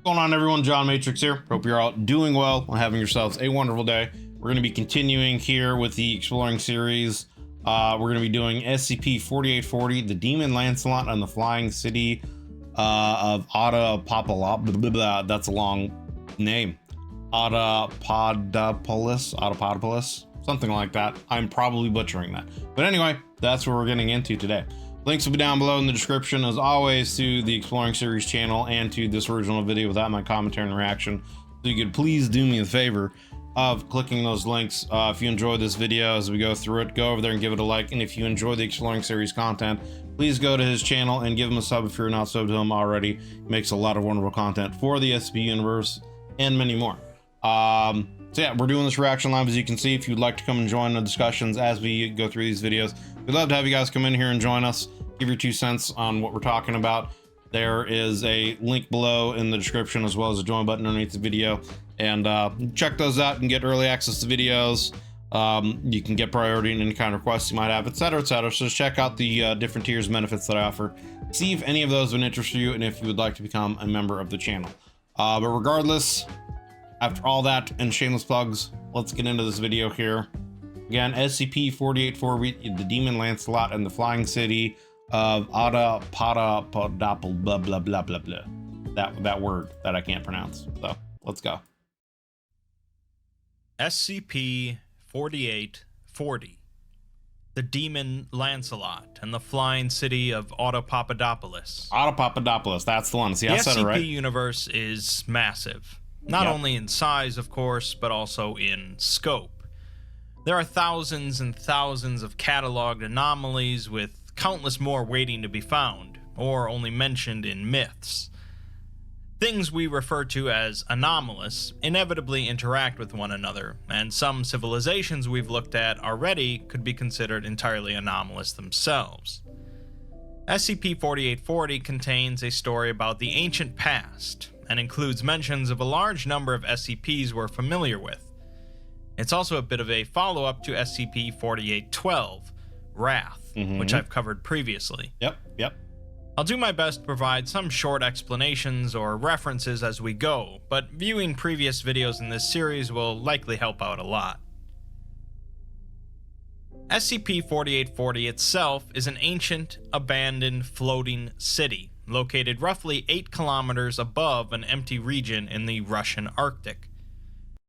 What's going on, everyone? John Matrix here. Hope you're all doing well and having yourselves a wonderful day. We're going to be continuing here with the exploring series. We're going to be doing SCP-4840, the Demon Lancelot, and the Flying City of Audapaupadopolis. That's a long name. Autopolis, something like that. I'm probably butchering that. But anyway, that's what we're getting into today. Links will be down below in the description, as always, to the Exploring Series channel and to this original video without my commentary and reaction. So you could please do me the favor of clicking those links. If you enjoyed this video as we go through it, go over there and give it a like. And if you enjoy the Exploring Series content, please go to his channel and give him a sub if you're not subbed to him already. He makes a lot of wonderful content for the SCP universe and many more. So yeah, we're doing this reaction live, as you can see. If you'd like to come and join the discussions as we go through these videos, we'd love to have you guys come in here and join us, give your 2 cents on what we're talking about. There is a link below in the description, as well as a join button underneath the video, and check those out and get early access to videos. You can get priority in any kind of requests you might have, etc., etc. So just check out the different tiers and benefits that I offer. See if any of those would interest you, and if you would like to become a member of the channel. But regardless, after all that and shameless plugs, let's get into this video here. Again, SCP-4840, the Demon Lancelot, and the Flying City of Audapaupadopolis, blah blah blah blah blah. That word that I can't pronounce. So let's go. SCP-4840, the Demon Lancelot, and the Flying City of Audapaupadopolis. Autopolis, that's the one. See, I said it right. The SCP universe is massive. Not only in size, of course, but also in scope. There are thousands and thousands of cataloged anomalies, with countless more waiting to be found, or only mentioned in myths. Things we refer to as anomalous inevitably interact with one another, and some civilizations we've looked at already could be considered entirely anomalous themselves. SCP-4840 contains a story about the ancient past, and includes mentions of a large number of SCPs we're familiar with. It's also a bit of a follow-up to SCP-4812, Wrath, which I've covered previously. Yep. I'll do my best to provide some short explanations or references as we go, but viewing previous videos in this series will likely help out a lot. SCP-4840 itself is an ancient, abandoned, floating city located roughly 8 kilometers above an empty region in the Russian Arctic.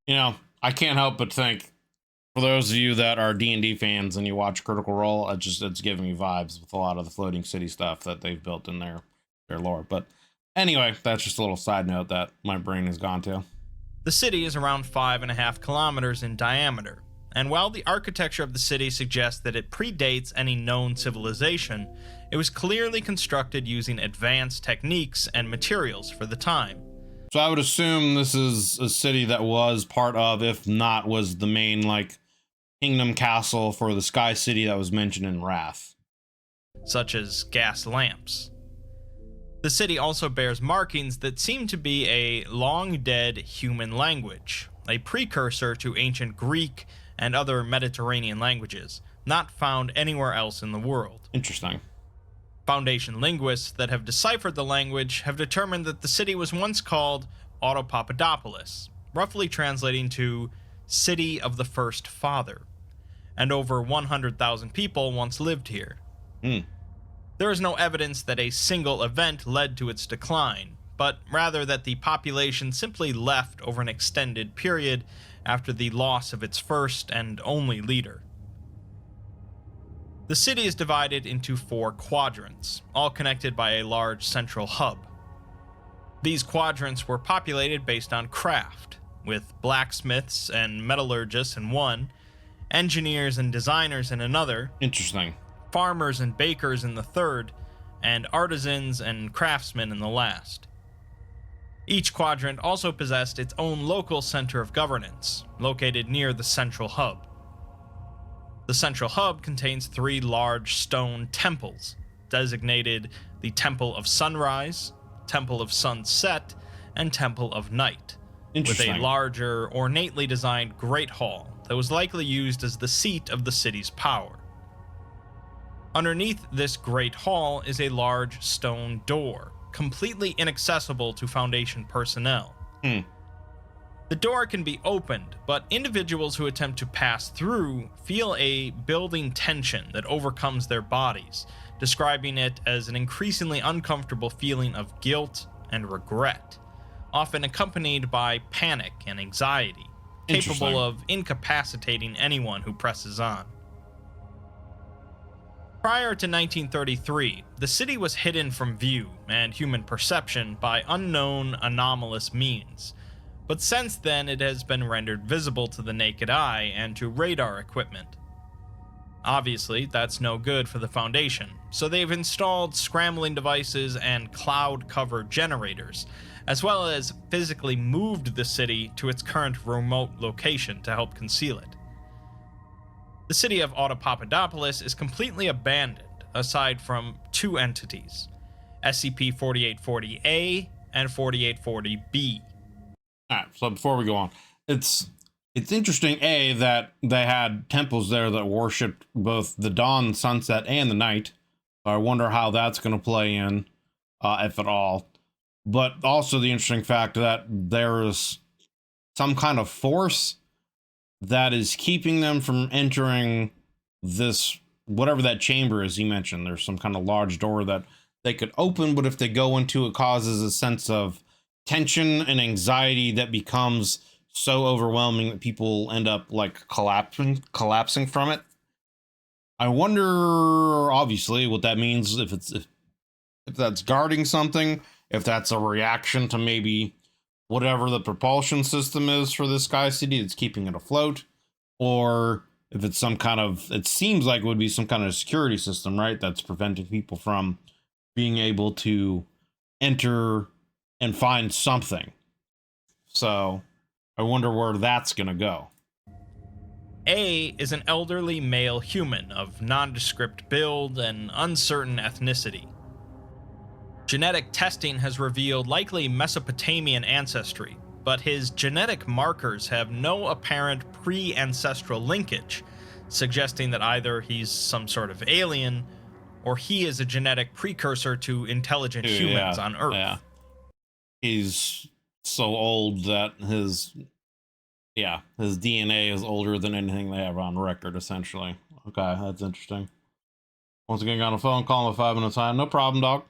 You know, I can't help but think, for those of you that are D&D fans and you watch Critical Role, it's giving me vibes with a lot of the floating city stuff that they've built in their lore. But anyway, that's just a little side note that my brain has gone to. The city is around 5.5 kilometers in diameter, and while the architecture of the city suggests that it predates any known civilization, it was clearly constructed using advanced techniques and materials for the time. So I would assume this is a city that was part of, if not was the main, like, kingdom castle for the Sky City that was mentioned in Wrath, such as gas lamps. The city also bears markings that seem to be a long-dead human language, a precursor to ancient Greek and other Mediterranean languages, not found anywhere else in the world. Interesting. Foundation linguists that have deciphered the language have determined that the city was once called Autopolis, roughly translating to City of the First Father, and over 100,000 people once lived here. There is no evidence that a single event led to its decline, but rather that the population simply left over an extended period after the loss of its first and only leader. The city is divided into 4 quadrants, all connected by a large central hub. These quadrants were populated based on craft, with blacksmiths and metallurgists in one, engineers and designers in another, Interesting. farmers and bakers in the third, and artisans and craftsmen in the last. Each quadrant also possessed its own local center of governance, located near the central hub. The central hub contains 3 large stone temples, designated the Temple of Sunrise, Temple of Sunset, and Temple of Night, with a larger, ornately designed Great Hall that was likely used as the seat of the city's power. Underneath this Great Hall is a large stone door, completely inaccessible to Foundation personnel. The door can be opened, but individuals who attempt to pass through feel a building tension that overcomes their bodies, describing it as an increasingly uncomfortable feeling of guilt and regret, often accompanied by panic and anxiety, capable of incapacitating anyone who presses on. Prior to 1933, the city was hidden from view and human perception by unknown anomalous means, but since then it has been rendered visible to the naked eye and to radar equipment. Obviously, that's no good for the Foundation, so they've installed scrambling devices and cloud cover generators, as well as physically moved the city to its current remote location to help conceal it. The city of Autopopadopolis is completely abandoned, aside from two entities, SCP-4840-A and 4840-B. Alright, so before we go on, it's interesting, that they had temples there that worshipped both the dawn, sunset, and the night. So I wonder how that's going to play in, if at all. But also the interesting fact that there is some kind of force that is keeping them from entering this, whatever that chamber is you mentioned. There's some kind of large door that they could open, but if they go into it, causes a sense of tension and anxiety that becomes so overwhelming that people end up like collapsing from it. I wonder, obviously, what that means, if that's guarding something, if that's a reaction to maybe whatever the propulsion system is for this sky city that's keeping it afloat, or if it's some kind of, it seems like it would be some kind of security system, right, that's preventing people from being able to enter and find something. So I wonder where that's gonna go. A is an elderly male human of nondescript build and uncertain ethnicity. Genetic testing has revealed likely Mesopotamian ancestry, but his genetic markers have no apparent pre-ancestral linkage, suggesting that either he's some sort of alien, or he is a genetic precursor to intelligent humans on Earth. Yeah. He's so old that his DNA is older than anything they have on record, essentially. Okay, that's interesting. Once again, got on the phone, call him at 5 minutes time. No problem, dog.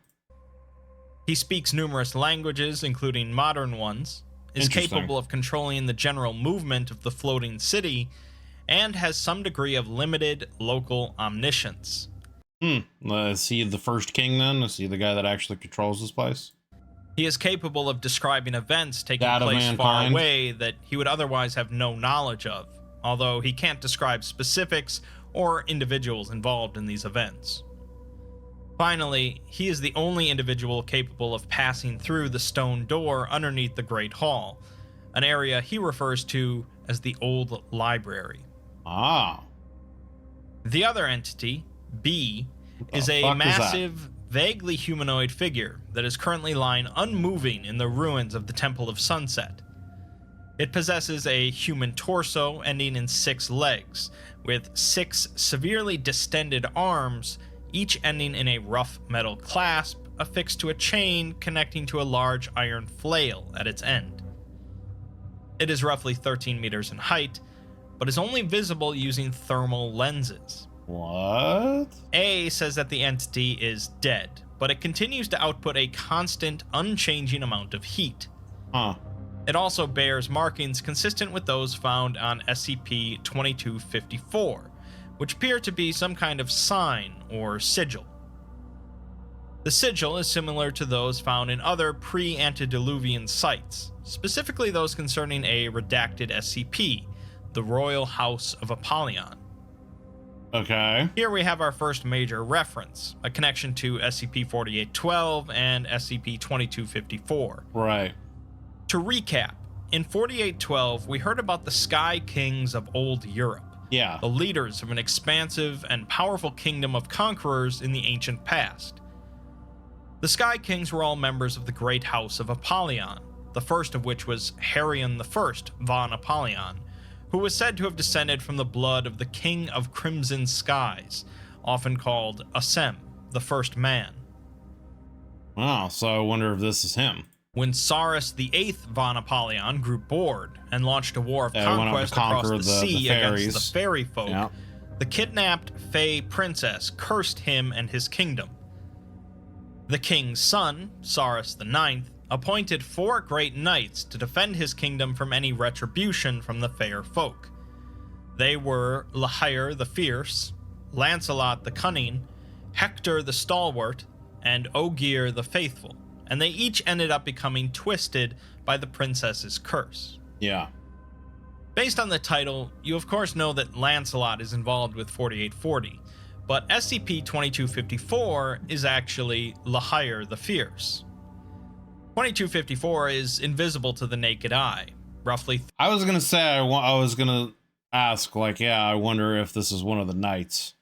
He speaks numerous languages, including modern ones, is capable of controlling the general movement of the floating city, and has some degree of limited local omniscience. Is he the first king then? Is he the guy that actually controls this place? He is capable of describing events taking place far away that he would otherwise have no knowledge of, although he can't describe specifics or individuals involved in these events. Finally, he is the only individual capable of passing through the stone door underneath the Great Hall, an area he refers to as the Old Library. Ah. The other entity, B, is a massive, vaguely humanoid figure that is currently lying unmoving in the ruins of the Temple of Sunset. It possesses a human torso ending in 6 legs, with 6 severely distended arms, each ending in a rough metal clasp affixed to a chain connecting to a large iron flail at its end. It is roughly 13 meters in height, but is only visible using thermal lenses. What? A says that the entity is dead, but it continues to output a constant, unchanging amount of heat. It also bears markings consistent with those found on SCP-2254, which appear to be some kind of sign or sigil. The sigil is similar to those found in other pre-antediluvian sites, specifically those concerning a redacted SCP, the Royal House of Apollon. Okay. Here we have our first major reference, a connection to SCP-4812 and SCP-2254. Right. To recap, in 4812, we heard about the Sky Kings of Old Europe. Yeah. The leaders of an expansive and powerful kingdom of conquerors in the ancient past. The Sky Kings were all members of the Great House of Apollon, the first of which was Harion I von Apollon, who was said to have descended from the blood of the King of Crimson Skies, often called Asem, the First Man. Wow, so I wonder if this is him. When Cyrus VIII von Apollyon grew bored and launched a war of Went out to conquest across conquer the sea against fairies. the fairy folk, Yeah. the kidnapped Fay princess cursed him and his kingdom. The king's son, Cyrus IX, appointed 4 great knights to defend his kingdom from any retribution from the fair folk. They were Lahair the Fierce, Lancelot the Cunning, Hector the Stalwart, and Ogier the Faithful, and they each ended up becoming twisted by the princess's curse. Yeah. Based on the title, you of course know that Lancelot is involved with 4840, but SCP-2254 is actually Lahair the Fierce. 2254 is invisible to the naked eye, roughly. I was gonna say, I was gonna ask, like, yeah, I wonder if this is one of the knights.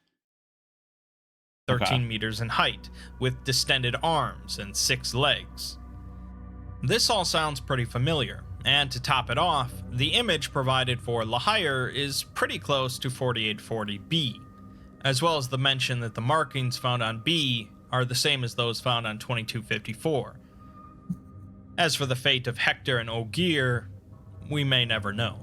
13 meters in height, with distended arms and 6 legs. This all sounds pretty familiar, and to top it off, the image provided for Lahair is pretty close to 4840B, as well as the mention that the markings found on B are the same as those found on 2254. As for the fate of Hector and Ogier, we may never know.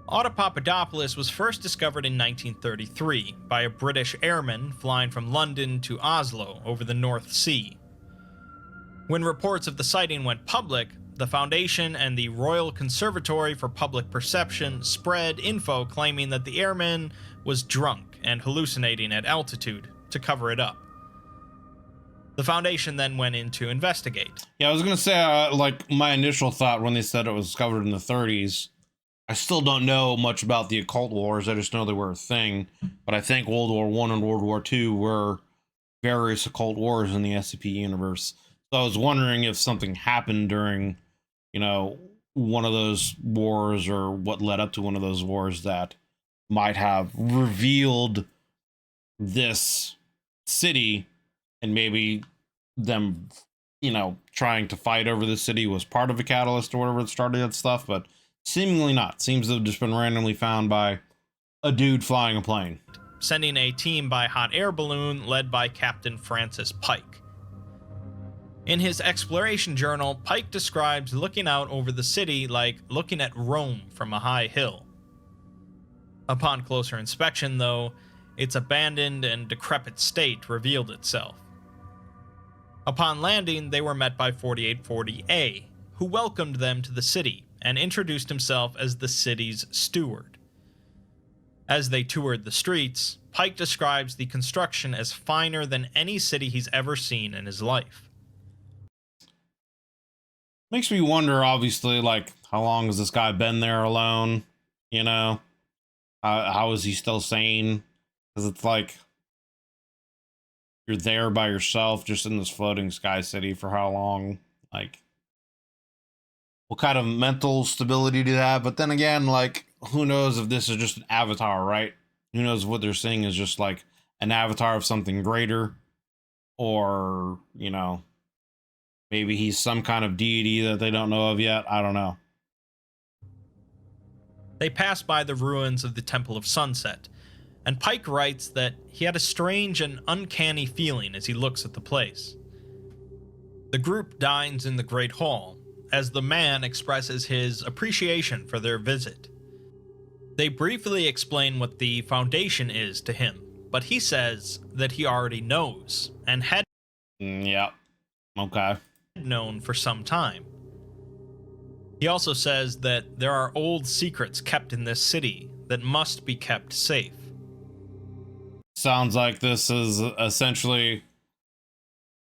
Autopopadopolis was first discovered in 1933 by a British airman flying from London to Oslo over the North Sea. When reports of the sighting went public, the Foundation and the Royal Conservatory for Public Perception spread info claiming that the airman was drunk and hallucinating at altitude to cover it up. The Foundation then went in to investigate. Yeah, I was gonna say, like, my initial thought when they said it was discovered in the 30s, I still don't know much about the occult wars. I just know they were a thing. But I think World War I and World War II were various occult wars in the SCP universe. So I was wondering if something happened during, you know, one of those wars, or what led up to one of those wars, that might have revealed this city, and maybe them, you know, trying to fight over the city was part of a catalyst or whatever that started that stuff, but seemingly not. Seems to have just been randomly found by a dude flying a plane. Sending a team by hot air balloon led by Captain Francis Pike. In his exploration journal, Pike describes looking out over the city like looking at Rome from a high hill. Upon closer inspection, though, its abandoned and decrepit state revealed itself. Upon landing, they were met by 4840A, who welcomed them to the city and introduced himself as the city's steward. As they toured the streets, Pike describes the construction as finer than any city he's ever seen in his life. Makes me wonder, obviously, like, how long has this guy been there alone? You know? How is he still sane? Because it's like, you're there by yourself, just in this floating sky city for how long? Like, what kind of mental stability do you have? But then again, like, who knows if this is just an avatar, right? Who knows if what they're seeing is just like an avatar of something greater, or, you know, maybe he's some kind of deity that they don't know of yet. I don't know. They pass by the ruins of the Temple of Sunset, and Pike writes that he had a strange and uncanny feeling as he looks at the place. The group dines in the Great Hall, as the man expresses his appreciation for their visit. They briefly explain what the Foundation is to him, but he says that he already knows, and had Yeah. Okay. known for some time. He also says that there are old secrets kept in this city that must be kept safe. Sounds like this is essentially...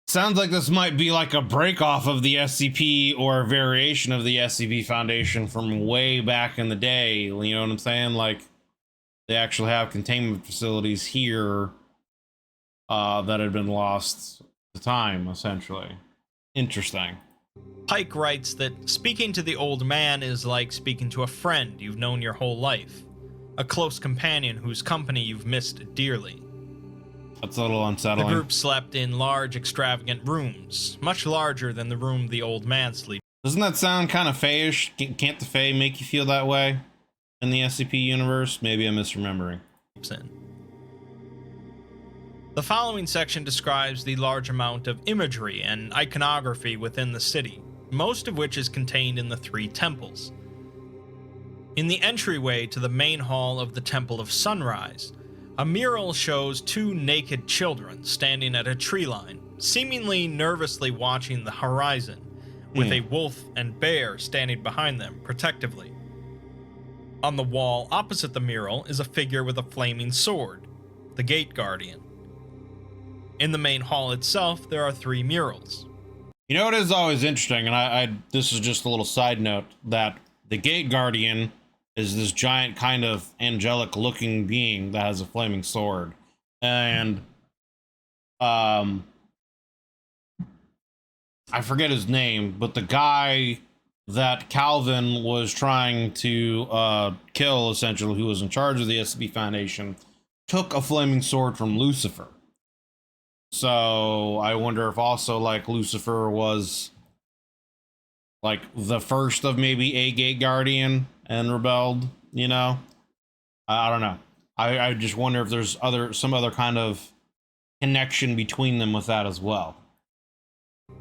Sounds like this might be like a break off of the SCP, or a variation of the SCP Foundation from way back in the day. You know what I'm saying? Like, they actually have containment facilities here that had been lost to time, essentially. Interesting. Pike writes that speaking to the old man is like speaking to a friend you've known your whole life, a close companion whose company you've missed dearly. That's a little unsettling. The group slept in large, extravagant rooms, much larger than the room the old man sleeps Doesn't that sound kind of Fayish? Can't the Fae make you feel that way in the SCP universe? Maybe I'm misremembering. in. The following section describes the large amount of imagery and iconography within the city, most of which is contained in the 3 temples. In the entryway to the main hall of the Temple of Sunrise, a mural shows 2 naked children standing at a tree line, seemingly nervously watching the horizon, with a wolf and bear standing behind them protectively. On the wall opposite the mural is a figure with a flaming sword, the Gate Guardian. In the main hall itself, there are 3 murals. You know, it is always interesting, and this is just a little side note, that the Gate Guardian is this giant kind of angelic looking being that has a flaming sword. And I forget his name, but the guy that Calvin was trying to kill, essentially, who was in charge of the SCP Foundation, took a flaming sword from Lucifer. So I wonder if also, like, Lucifer was like the first of maybe a Gate Guardian and rebelled, you know? I don't know. I just wonder if there's some other kind of connection between them with that as well.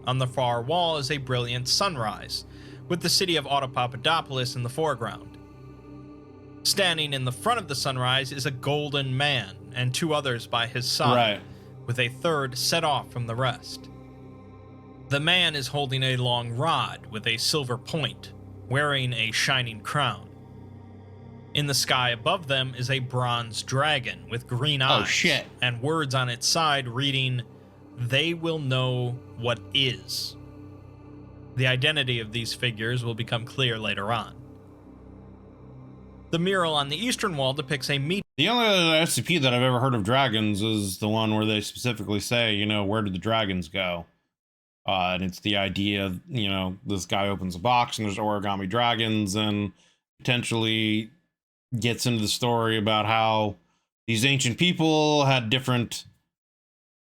On the far wall is a brilliant sunrise, with the city of Autopolis in the foreground. Standing in the front of the sunrise is a golden man and 2 others by his side, Right. with a third set off from the rest. The man is holding a long rod with a silver point, wearing a shining crown. In the sky above them is a bronze dragon with green eyes. Oh, shit. And words on its side reading, "They will know what is." The identity of these figures will become clear later on. The mural on the eastern wall depicts a meeting. The only other SCP that I've ever heard of dragons is the one where they specifically say, you know, where did the dragons go? And it's the idea of, you know, this guy opens a box and there's origami dragons, and potentially gets into the story about how these ancient people had different,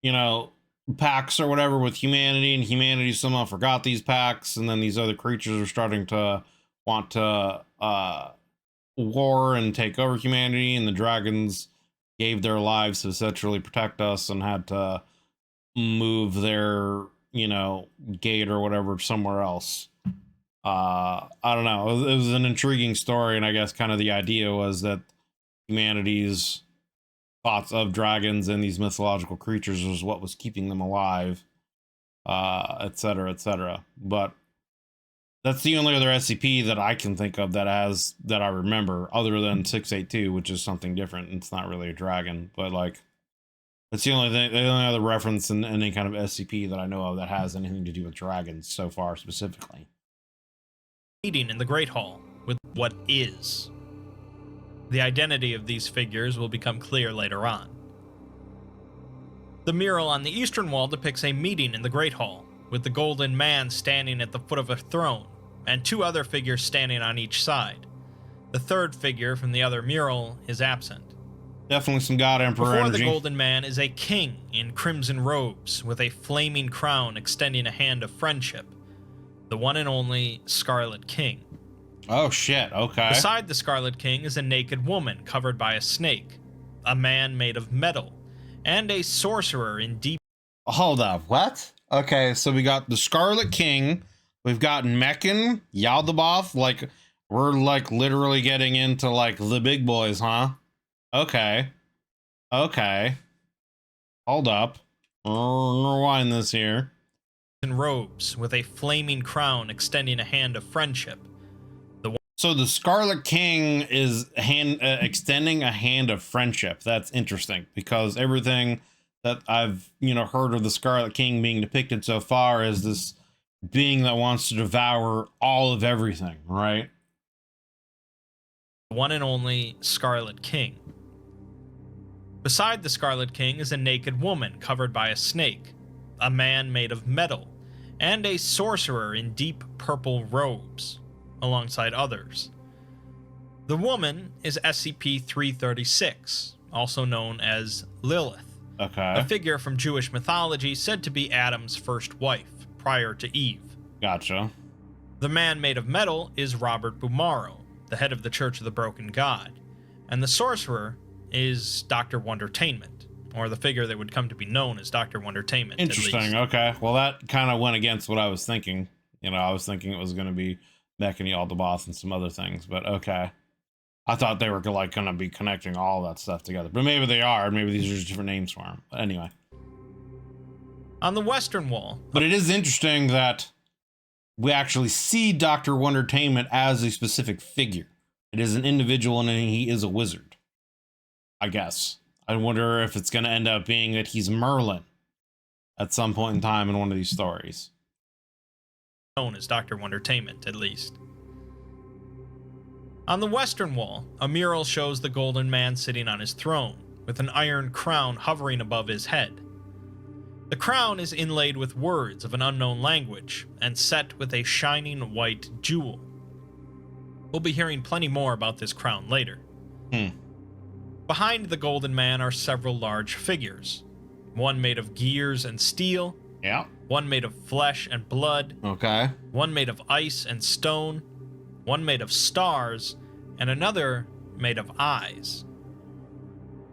you know, pacts or whatever with humanity, and humanity somehow forgot these pacts, and then these other creatures are starting to want to war and take over humanity, and the dragons gave their lives to essentially protect us and had to move their, you know, gate or whatever somewhere else. I don't know. It was an intriguing story, and I guess kind of the idea was that humanity's thoughts of dragons and these mythological creatures was what was keeping them alive, etc., etc. But that's the only other SCP that I can think of that I remember, other than 682, which is something different. It's not really a dragon, but like, it's the only other reference in any kind of SCP that I know of that has anything to do with dragons so far specifically. Meeting in the Great Hall with what is. The identity of these figures will become clear later on. The mural on the eastern wall depicts a meeting in the Great Hall, with the golden man standing at the foot of a throne, and 2 other figures standing on each side. The third figure from the other mural is absent. Definitely some God Emperor Before energy. the golden man is a king in crimson robes, with a flaming crown extending a hand of friendship. The one and only Scarlet King. Oh shit, okay. Beside the Scarlet King is a naked woman covered by a snake, a man made of metal, and a sorcerer in deep... Hold up, what? Okay, so we got the Scarlet King, we've got Meccan, Yaldabaoth, like, we're like literally getting into like the big boys, huh? Okay. Okay. Hold up. Rewind this here. in robes, with a flaming crown extending a hand of friendship. So the Scarlet King is extending a hand of friendship. That's interesting, because everything that I've, heard of the Scarlet King being depicted so far is this being that wants to devour all of everything, right? The one and only Scarlet King. Beside the Scarlet King is a naked woman covered by a snake, a man made of metal, and a sorcerer in deep purple robes, alongside others. The woman is SCP-336, also known as Lilith, Okay. a figure from Jewish mythology said to be Adam's first wife, prior to Eve. Gotcha. The man made of metal is Robert Bumaro, the head of the Church of the Broken God, and the sorcerer is Dr. Wondertainment, or the figure that would come to be known as Dr. Wondertainment. Interesting. Okay. Well, that kind of went against what I was thinking. You know, I was thinking it was going to be Mechany, all the boss, and some other things, but okay. I thought they were like going to be connecting all that stuff together, but maybe they are. Maybe these are just different names for them. But anyway. On the western wall. But it is interesting that we actually see Dr. Wondertainment as a specific figure. It is an individual and he is a wizard, I guess. I wonder if it's going to end up being that he's Merlin at some point in time in one of these stories. Known as Dr. Wondertainment, at least. On the western wall, a mural shows the Golden Man sitting on his throne, with an iron crown hovering above his head. The crown is inlaid with words of an unknown language, and set with a shining white jewel. We'll be hearing plenty more about this crown later. Behind the Golden Man are several large figures. One made of gears and steel. Yeah. One made of flesh and blood. Okay. One made of ice and stone. One made of stars, and another made of eyes.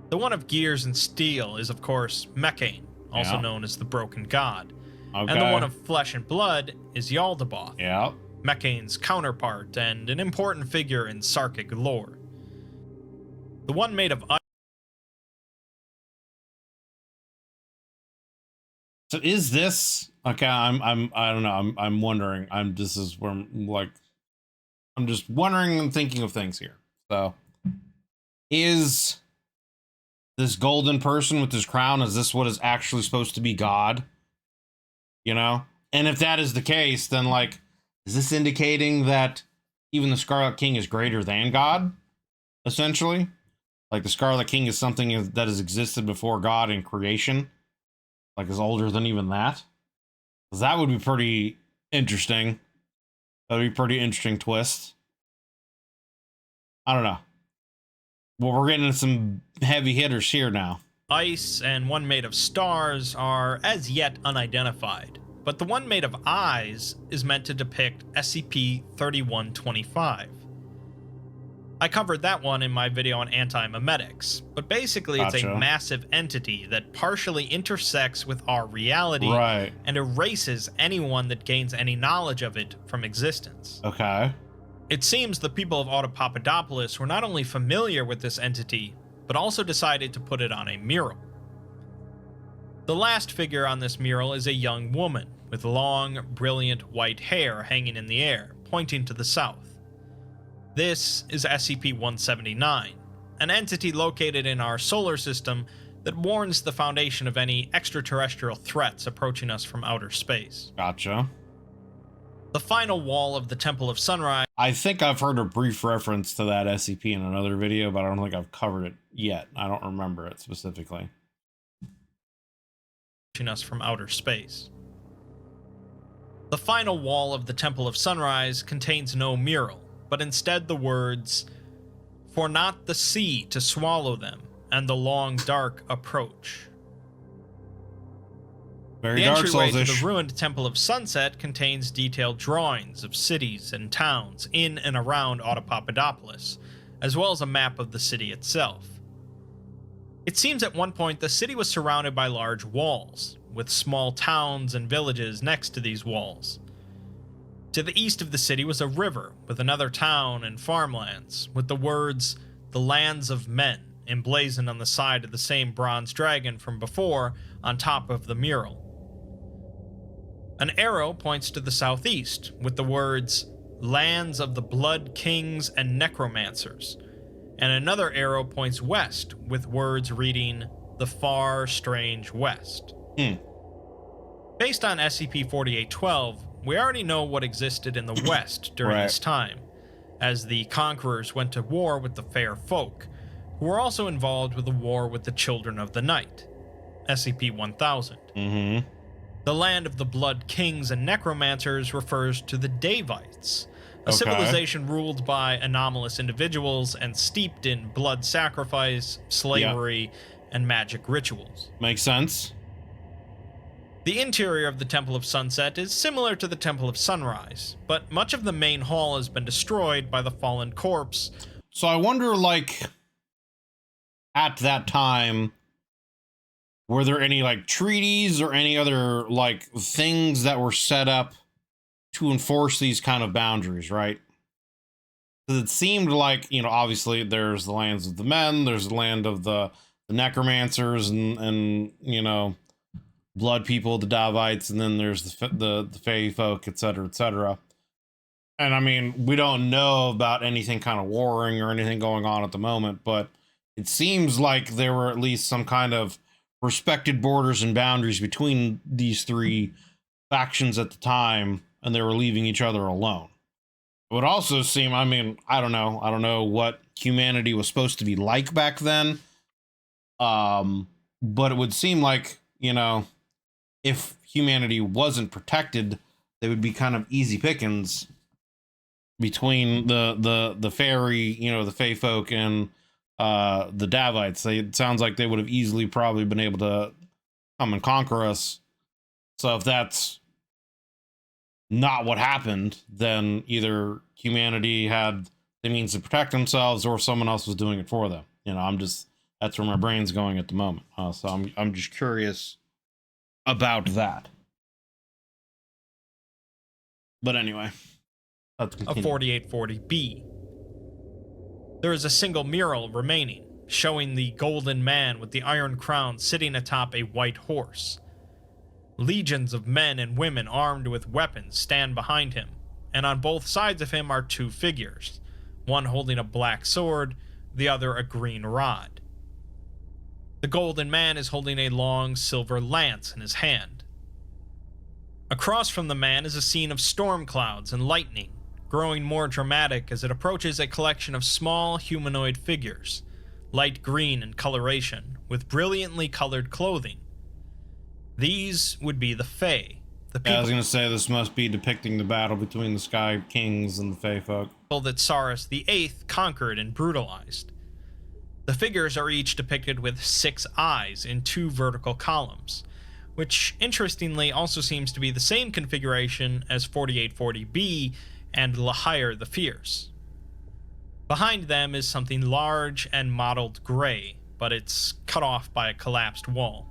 The one of gears and steel is, of course, Mechane, also known as the Broken God. Okay. And the one of flesh and blood is Yaldabaoth, Yeah. Mechane's counterpart and an important figure in Sarkic lore. The one made of ice. So is this okay? I don't know. I'm wondering. This is where I'm just wondering and thinking of things here. So is this golden person with this crown, is this what is actually supposed to be God? You know? And if that is the case, then like, is this indicating that even the Scarlet King is greater than God? Essentially? Like the Scarlet King is something that has existed before God in creation? Like is older than even that? 'Cause that would be pretty interesting. That would be a pretty interesting twist. I don't know. Well, we're getting into some heavy hitters here now. Ice and one made of stars are as yet unidentified, but the one made of eyes is meant to depict SCP-3125. I covered that one in my video on anti-memetics, but basically it's a massive entity that partially intersects with our reality and erases anyone that gains any knowledge of it from existence. Okay. It seems the people of Autopopadopolis were not only familiar with this entity, but also decided to put it on a mural. The last figure on this mural is a young woman with long, brilliant white hair hanging in the air, pointing to the south. This is SCP-179, an entity located in our solar system that warns the Foundation of any extraterrestrial threats approaching us from outer space. Gotcha. The final wall of the Temple of Sunrise. I think I've heard a brief reference to that SCP in another video, but I don't think I've covered it yet. I don't remember it specifically. Us from outer space. The final wall of the Temple of Sunrise contains no mural, but instead the words, "For not the sea to swallow them, and the long dark approach." Very the Dark entryway to Souls-ish. the ruined Temple of Sunset contains detailed drawings of cities and towns in and around Autopopadopolis, as well as a map of the city itself. It seems at one point the city was surrounded by large walls, with small towns and villages next to these walls. To the east of the city was a river with another town and farmlands, with the words, "The Lands of Men," emblazoned on the side of the same bronze dragon from before on top of the mural. An arrow points to the southeast, with the words, "Lands of the Blood Kings and Necromancers," and another arrow points west, with words reading, "The Far Strange West." Based on SCP-4812, we already know what existed in the West during this time, as the Conquerors went to war with the Fair Folk, who were also involved with the war with the Children of the Night, SCP-1000. The land of the Blood Kings and Necromancers refers to the Davites, a civilization ruled by anomalous individuals and steeped in blood sacrifice, slavery, and magic rituals. Makes sense. The interior of the Temple of Sunset is similar to the Temple of Sunrise, but much of the main hall has been destroyed by the fallen corpse. So I wonder, like, at that time, were there any like treaties or any other like things that were set up to enforce these kind of boundaries, right? Because it seemed like, you know, obviously there's the lands of the men, there's the land of the necromancers and you know, blood people, the Davites, and then there's the Fey folk, etc., etc. And I mean, we don't know about anything kind of warring or anything going on at the moment, but it seems like there were at least some kind of respected borders and boundaries between these three factions at the time, and they were leaving each other alone. It would also seem, I mean, I don't know what humanity was supposed to be like back then. But it would seem like, you know, if humanity wasn't protected, they would be kind of easy pickings between the fairy, you know, the Fey folk and the Davites. It sounds like they would have easily probably been able to come and conquer us. So if that's not what happened, then either humanity had the means to protect themselves or someone else was doing it for them. You know, that's where my brain's going at the moment. So I'm just curious about that. But anyway, let's continue. Of 4840B. There is a single mural remaining, showing the golden man with the iron crown sitting atop a white horse. Legions of men and women armed with weapons stand behind him, and on both sides of him are two figures, one holding a black sword, the other a green rod. The golden man is holding a long silver lance in his hand. Across from the man is a scene of storm clouds and lightning, growing more dramatic as it approaches a collection of small humanoid figures, light green in coloration, with brilliantly colored clothing. These would be the Fae. The people I was going to say this must be depicting the battle between the Sky Kings and the Fae folk that Cyrus VIII conquered and brutalized. The figures are each depicted with 6 eyes in 2 vertical columns, which interestingly also seems to be the same configuration as 4840B and Lahire the Fierce. Behind them is something large and mottled gray, but it's cut off by a collapsed wall.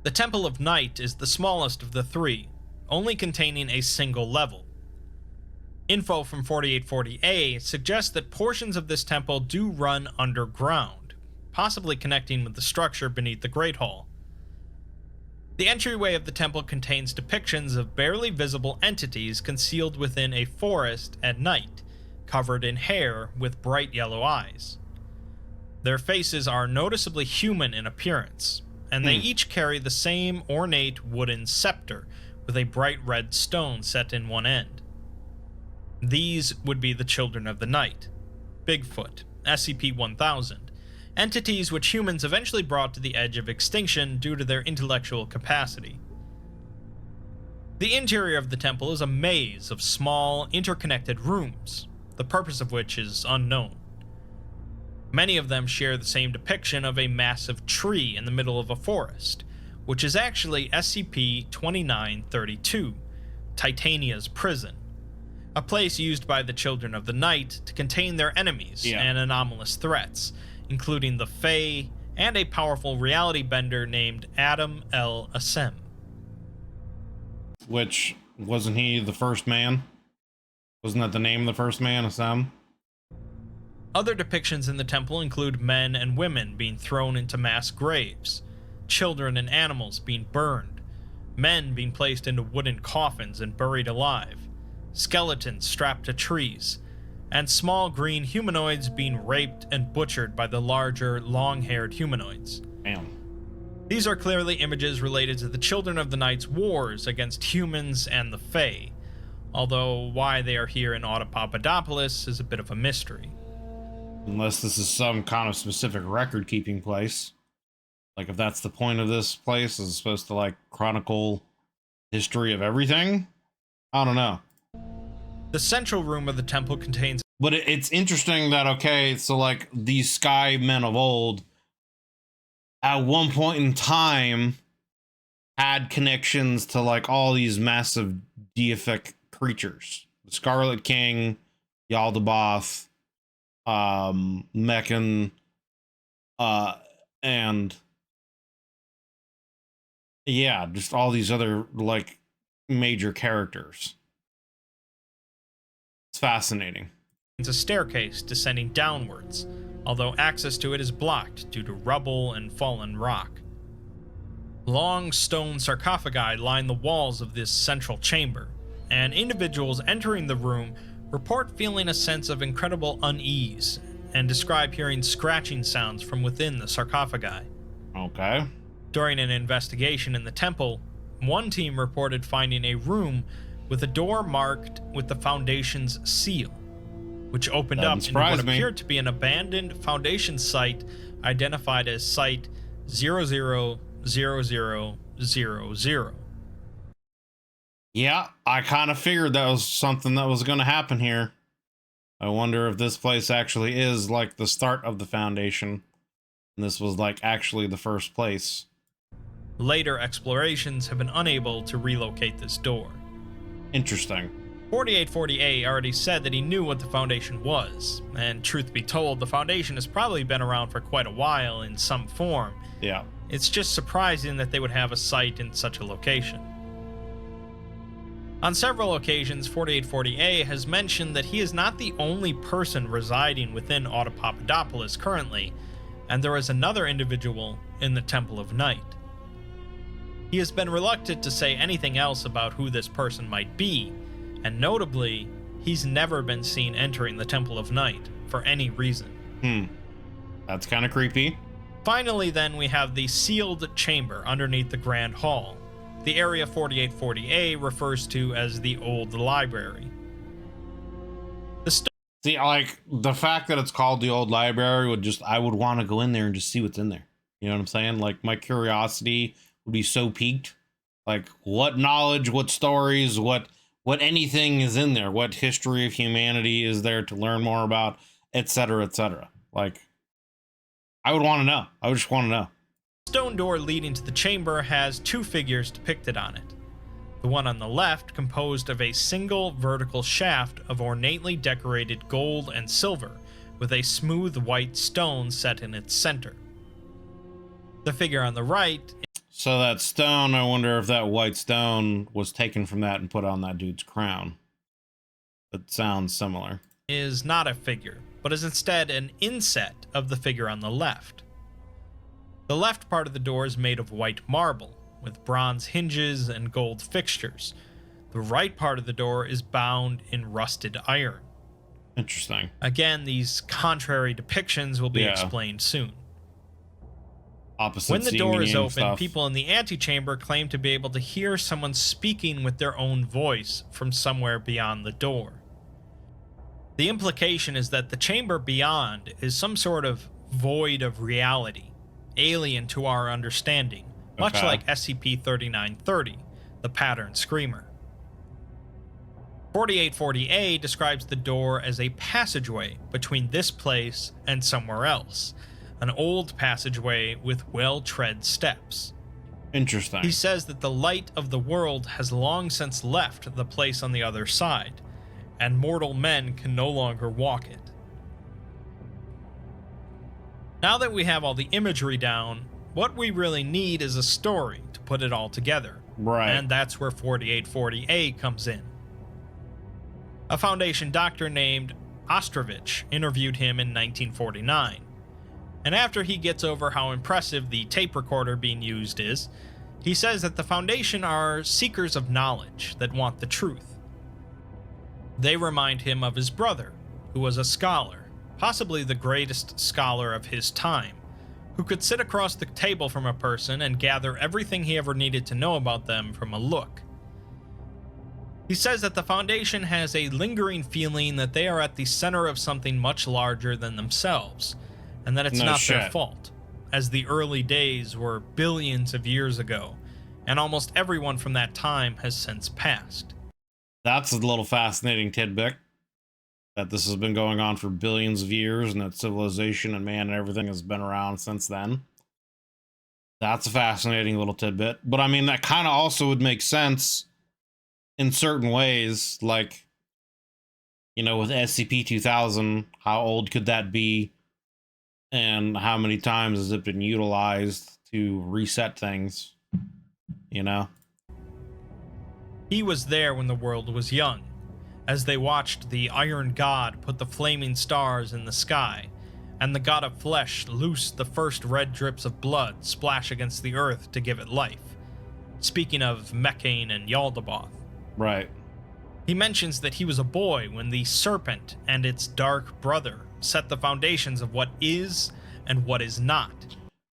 The Temple of Night is the smallest of the 3, only containing a single level. Info from 4840A suggests that portions of this temple do run underground, possibly connecting with the structure beneath the Great Hall. The entryway of the temple contains depictions of barely visible entities concealed within a forest at night, covered in hair with bright yellow eyes. Their faces are noticeably human in appearance, and they each carry the same ornate wooden scepter with a bright red stone set in one end. These would be the Children of the Night, Bigfoot, SCP-1000, entities which humans eventually brought to the edge of extinction due to their intellectual capacity. The interior of the temple is a maze of small, interconnected rooms, the purpose of which is unknown. Many of them share the same depiction of a massive tree in the middle of a forest, which is actually SCP-2932, Titania's prison, a place used by the Children of the Night to contain their enemies and anomalous threats, including the Fae and a powerful reality bender named Adam L. Asem. Which, wasn't he the first man? Wasn't that the name of the first man, Asem? Other depictions in the temple include men and women being thrown into mass graves, children and animals being burned, men being placed into wooden coffins and buried alive, skeletons strapped to trees, and small green humanoids being raped and butchered by the larger, long-haired humanoids. Damn. These are clearly images related to the Children of the Night's wars against humans and the Fae, although why they are here in Autopopadopolis is a bit of a mystery. Unless this is some kind of specific record-keeping place. Like, if that's the point of this place, is it supposed to, like, chronicle history of everything? I don't know. The central room of the temple contains... But it's interesting that, okay, so, like, these sky men of old, at one point in time, had connections to, like, all these massive deific creatures. The Scarlet King, Yaldabaoth, Meccan, and Yeah, just all these other, like, major characters. It's fascinating. It's a staircase descending downwards, although access to it is blocked due to rubble and fallen rock. Long stone sarcophagi line the walls of this central chamber, and individuals entering the room report feeling a sense of incredible unease and describe hearing scratching sounds from within the sarcophagi. Okay. During an investigation in the temple, one team reported finding a room with a door marked with the Foundation's seal, which opened up into what appeared to be an abandoned Foundation site identified as Site 000000. Yeah, I kind of figured that was something that was going to happen here. I wonder if this place actually is like the start of the Foundation, and this was like actually the first place. Later explorations have been unable to relocate this door. Interesting. 4840A already said that he knew what the Foundation was, and truth be told, the Foundation has probably been around for quite a while in some form. Yeah. It's just surprising that they would have a site in such a location. On several occasions, 4840A has mentioned that he is not the only person residing within Audapaupadopolis currently, and there is another individual in the Temple of Night. He has been reluctant to say anything else about who this person might be, and notably, he's never been seen entering the Temple of Night for any reason. That's kind of creepy. Finally, then, we have the sealed chamber underneath the Grand Hall. The area 4840A refers to as the Old Library. See, like, the fact that it's called the Old Library would just, I would want to go in there and just see what's in there. You know what I'm saying? Like, my curiosity would be so piqued. Like, what knowledge, what stories, what anything is in there, what history of humanity is there to learn more about, etc., etc. Like, I would want to know. I would just want to know. The stone door leading to the chamber has two figures depicted on it. The one on the left composed of a single vertical shaft of ornately decorated gold and silver with a smooth white stone set in its center. The figure on the right... So that stone, I wonder if that white stone was taken from that and put on that dude's crown. That sounds similar. ...is not a figure, but is instead an inset of the figure on the left. The left part of the door is made of white marble, with bronze hinges and gold fixtures. The right part of the door is bound in rusted iron. Interesting. Again, these contrary depictions will be explained soon. Opposite when the door is open, stuff. People in the antechamber claim to be able to hear someone speaking with their own voice from somewhere beyond the door. The implication is that the chamber beyond is some sort of void of reality, alien to our understanding, much like SCP-3930, the Pattern Screamer. 4840A describes the door as a passageway between this place and somewhere else, an old passageway with well-tread steps. Interesting. He says that the light of the world has long since left the place on the other side, and mortal men can no longer walk it. Now that we have all the imagery down, what we really need is a story to put it all together. Right. And that's where 4840A comes in. A Foundation doctor named Ostrovich interviewed him in 1949. And after he gets over how impressive the tape recorder being used is, he says that the Foundation are seekers of knowledge that want the truth. They remind him of his brother, who was a scholar, possibly the greatest scholar of his time, who could sit across the table from a person and gather everything he ever needed to know about them from a look. He says that the Foundation has a lingering feeling that they are at the center of something much larger than themselves, and that it's not their fault, as the early days were billions of years ago, and almost everyone from that time has since passed. That's a little fascinating tidbit. That this has been going on for billions of years and that civilization and man and everything has been around since then. That's a fascinating little tidbit. But I mean, that kind of also would make sense in certain ways. Like, you know, with SCP-2000, how old could that be? And how many times has it been utilized to reset things? you know? He was there when the world was young, as they watched the Iron God put the flaming stars in the sky, and the God of Flesh loose the first red drips of blood splash against the earth to give it life. Speaking of Mechane and Yaldabaoth. Right. He mentions that he was a boy when the serpent and its dark brother set the foundations of what is and what is not.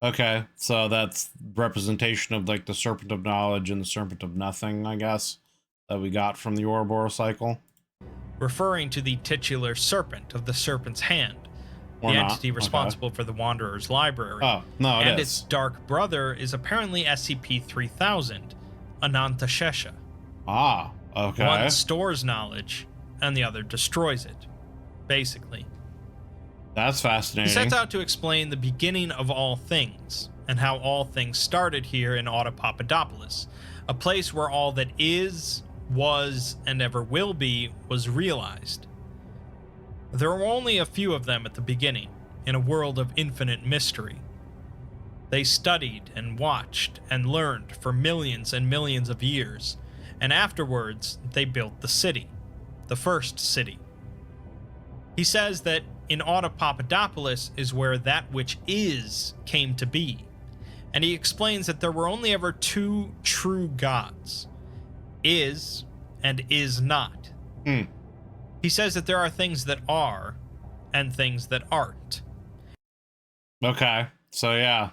Okay, so that's representation of like the Serpent of Knowledge and the Serpent of Nothing, I guess, that we got from the Ouroboros cycle. Referring to the titular serpent of the Serpent's Hand, the entity responsible for the Wanderer's library. Oh, no, it and is. Its dark brother is apparently SCP-3000, Anantashesha. Ah, okay. One stores knowledge, and the other destroys it, basically. That's fascinating. He sets out to explain the beginning of all things, and how all things started here in Autopopadopolis, a place where all that is, was, and ever will be was realized. There were only a few of them at the beginning, in a world of infinite mystery. They studied and watched and learned for millions and millions of years, and afterwards they built the city, the first city. He says that in Autopopadopolis is where that which is came to be, and he explains that there were only ever two true gods, is and is not. He says that there are things that are and things that aren't. Okay, so yeah.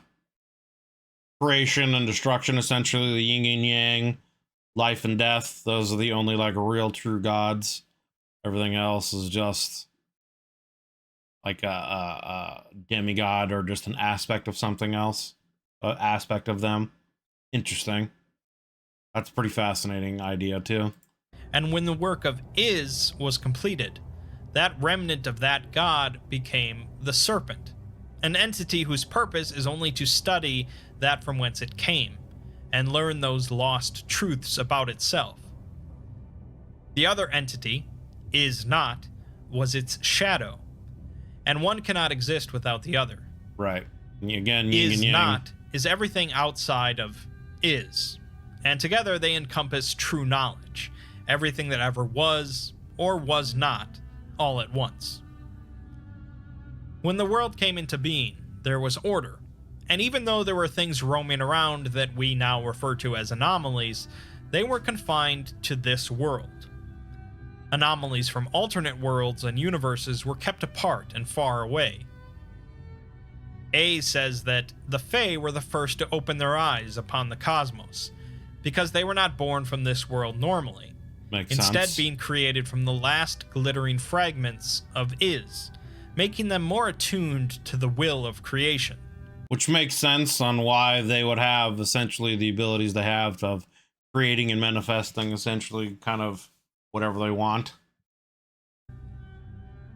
Creation and destruction, essentially the yin and yang, life and death, those are the only like real true gods. Everything else is just like a demigod or just an aspect of something else, an aspect of them. Interesting. That's a pretty fascinating idea too. And when the work of is was completed, that remnant of that god became the serpent, an entity whose purpose is only to study that from whence it came, and learn those lost truths about itself. The other entity, is not, was its shadow, and one cannot exist without the other. Right. Again, yin Is and yang. not is everything outside of is, and together they encompass true knowledge, everything that ever was or was not, all at once. When the world came into being, there was order, and even though there were things roaming around that we now refer to as anomalies, they were confined to this world. Anomalies from alternate worlds and universes were kept apart and far away. A says that the Fay were the first to open their eyes upon the cosmos, because they were not born from this world normally, instead being created from the last glittering fragments of is, making them more attuned to the will of creation. Which makes sense on why they would have essentially the abilities they have of creating and manifesting essentially kind of whatever they want.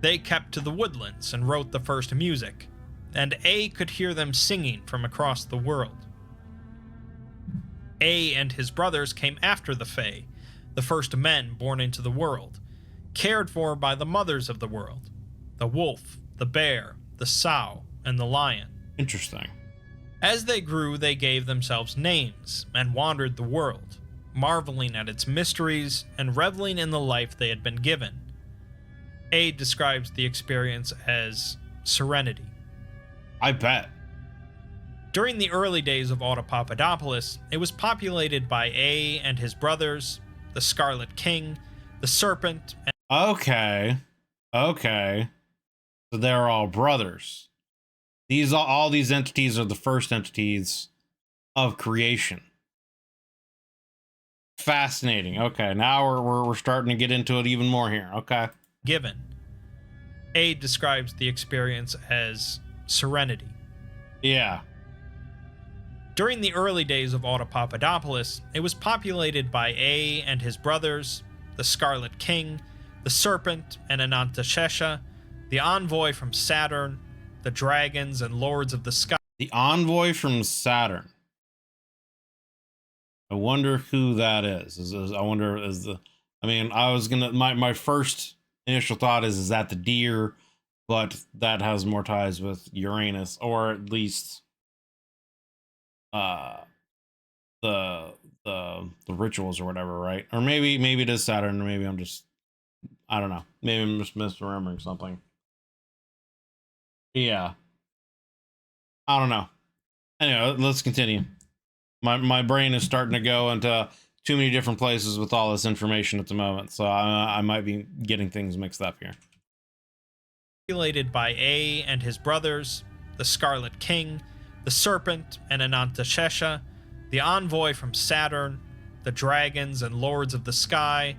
They kept to the woodlands and wrote the first music, and A could hear them singing from across the world. A and his brothers came after the Fay, the first men born into the world, cared for by the mothers of the world, the wolf, the bear, the sow, and the lion. Interesting. As they grew, they gave themselves names and wandered the world, marveling at its mysteries and reveling in the life they had been given. A describes the experience as serenity. I bet. During the early days of Autopopadopolis, it was populated by A and his brothers, the Scarlet King, the Serpent, and Okay. So they're all brothers. All these entities are the first entities of creation. Fascinating. Okay, now we're starting to get into it even more here. Okay. given. A describes the experience as serenity. Yeah. During the early days of Autopopadopolis, it was populated by A and his brothers, the Scarlet King, the Serpent and Anantashesha, the envoy from Saturn, the dragons and lords of the sky. The envoy from Saturn. I wonder who that is. I wonder I mean, I was gonna my first initial thought is that the deer, but that has more ties with Uranus, or at least the the rituals or whatever, right? Or maybe it is Saturn, or maybe I don't know. Maybe I'm just misremembering something. Yeah. I don't know. Anyway, let's continue. My brain is starting to go into too many different places with all this information at the moment, so I might be getting things mixed up here. Populated by A and his brothers, the Scarlet King, the Serpent and Anantashesha, the envoy from Saturn, the dragons and lords of the sky,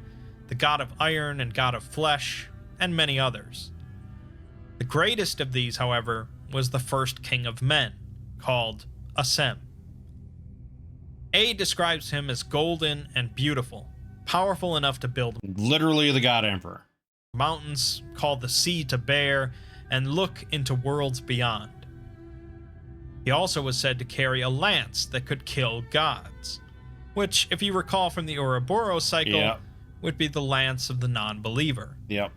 the god of iron and god of flesh, and many others. The greatest of these, however, was the first king of men, called Asem. A describes him as golden and beautiful, powerful enough to build Literally the God Emperor. mountains, called the sea to bear, and look into worlds beyond. He also was said to carry a lance that could kill gods, which, if you recall from the Ouroboros cycle, Yep. would be the lance of the non-believer. Yep.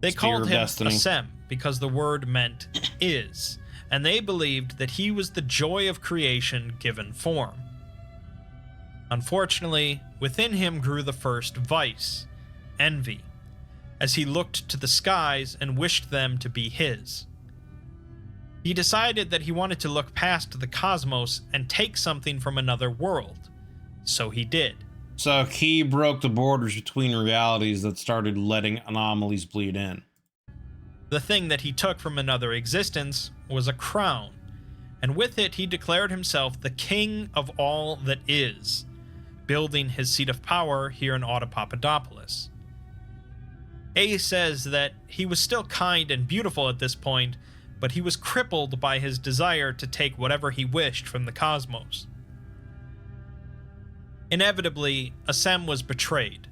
They Spear called of him destiny. Asem because the word meant is, and they believed that he was the joy of creation given form. Unfortunately, within him grew the first vice, envy, as he looked to the skies and wished them to be his. He decided that he wanted to look past the cosmos and take something from another world. So he did. So he broke the borders between realities that started letting anomalies bleed in. The thing that he took from another existence was a crown, and with it he declared himself the king of all that is, building his seat of power here in Autopopadopolis. A says that he was still kind and beautiful at this point, but he was crippled by his desire to take whatever he wished from the cosmos. Inevitably, Asem was betrayed,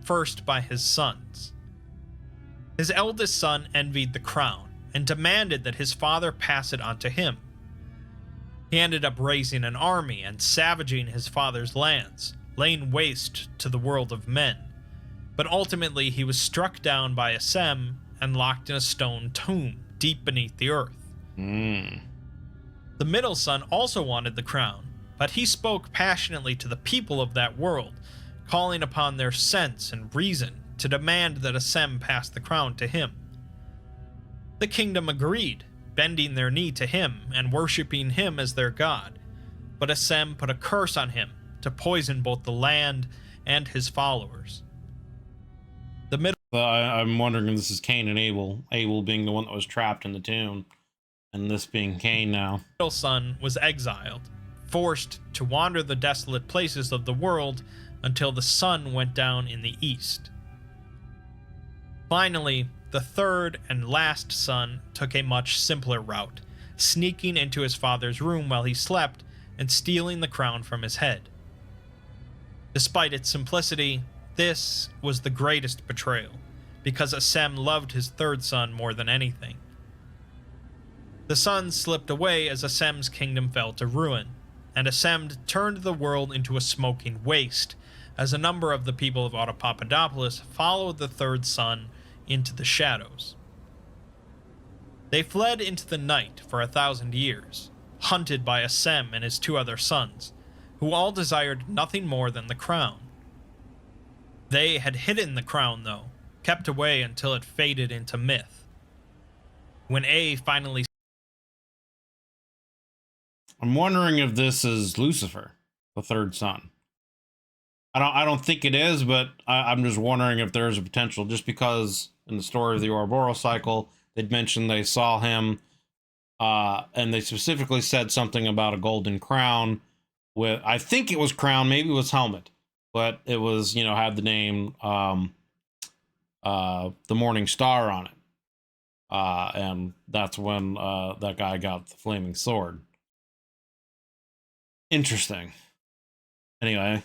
first by his sons. His eldest son envied the crown and demanded that his father pass it on to him. He ended up raising an army and savaging his father's lands, laying waste to the world of men, but ultimately he was struck down by Asem and locked in a stone tomb deep beneath the earth. The middle son also wanted the crown, but he spoke passionately to the people of that world, calling upon their sense and reason to demand that Asem pass the crown to him. The kingdom agreed, bending their knee to him and worshipping him as their god, but Asem put a curse on him to poison both the land and his followers. The middle I'm wondering if this is Cain and Abel. Abel being the one that was trapped in the tomb, and this being Cain now. son was exiled, forced to wander the desolate places of the world until the sun went down in the east. Finally, the third and last son took a much simpler route, sneaking into his father's room while he slept and stealing the crown from his head. Despite its simplicity, this was the greatest betrayal, because Asem loved his third son more than anything. The sons slipped away as Asem's kingdom fell to ruin, and Asem turned the world into a smoking waste, as a number of the people of Autopopadopolis followed the third son into the shadows. They fled into the night for 1,000 years, hunted by Asem and his two other sons, who all desired nothing more than the crown. They had hidden the crown, though, kept away until it faded into myth. When A finally... I'm wondering if this is Lucifer, the third son. I don't think it is, but I'm just wondering if there's a potential, just because in the story of the Ouroboros cycle, they'd mentioned they saw him, and they specifically said something about a golden crown with, I think it was crown, maybe it was helmet, but it was, you know, had the name, the Morning Star on it. And that's when that guy got the flaming sword. Interesting. Anyway,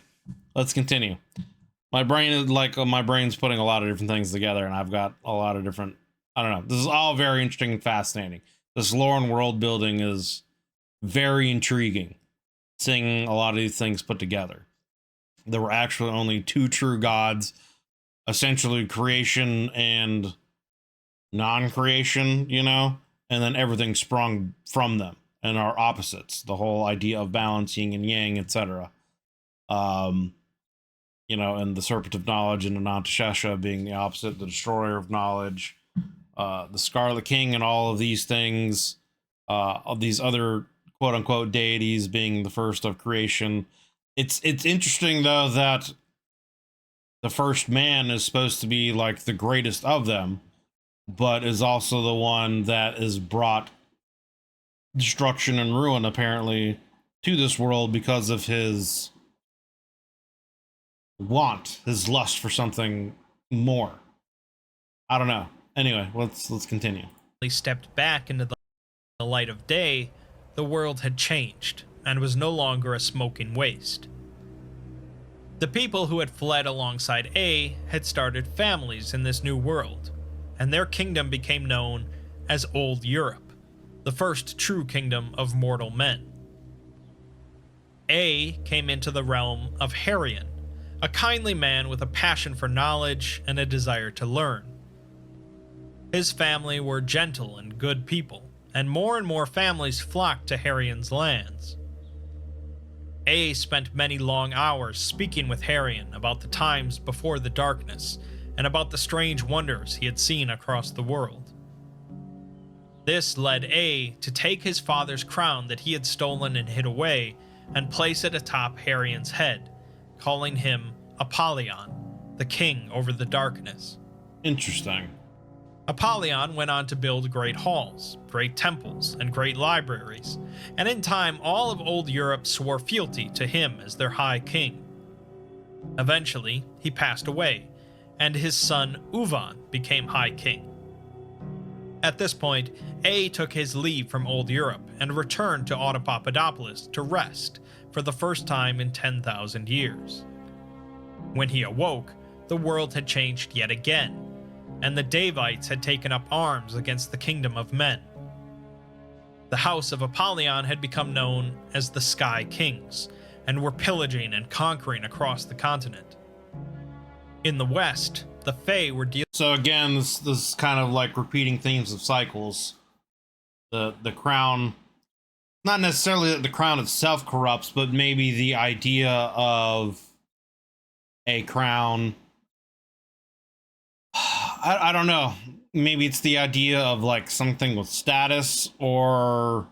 let's continue. My brain is my brain's putting a lot of different things together, and I've got a lot of different, I don't know. This is all very interesting and fascinating. This lore and world building is very intriguing, seeing a lot of these things put together. There were actually only two true gods, essentially creation and non-creation, you know, and then everything sprung from them and are opposites. The whole idea of balance, yin and yang, etc. You know, and the Serpent of Knowledge and Anantashesha being the opposite, the Destroyer of Knowledge, the Scarlet King, and all of these things, of these other quote unquote deities being the first of creation. It's interesting though that the first man is supposed to be like the greatest of them, but is also the one that has brought destruction and ruin apparently to this world because of his want, his lust for something more. I don't know. Anyway, let's continue. He stepped back into the light of day, the world had changed and was no longer a smoking waste. The people who had fled alongside A had started families in this new world, and their kingdom became known as Old Europe, the first true kingdom of mortal men. A came into the realm of Harion, a kindly man with a passion for knowledge and a desire to learn. His family were gentle and good people, and more families flocked to Harion's lands. A spent many long hours speaking with Harion about the times before the darkness, and about the strange wonders he had seen across the world. This led A to take his father's crown that he had stolen and hid away, and place it atop Harion's head, calling him Apollyon, the king over the darkness. Interesting. Apollyon went on to build great halls, great temples, and great libraries, and in time all of Old Europe swore fealty to him as their high king. Eventually, he passed away, and his son Uvan became high king. At this point, A took his leave from Old Europe and returned to Autopopadopolis to rest for the first time in 10,000 years. When he awoke, the world had changed yet again, and the Davites had taken up arms against the kingdom of men. The house of Apollyon had become known as the Sky Kings, and were pillaging and conquering across the continent. In the west, the Fay were dealing. So again, this is kind of like repeating themes of cycles. The crown, not necessarily that the crown itself corrupts, but maybe the idea of a crown. I don't know. Maybe it's the idea of like something with status, or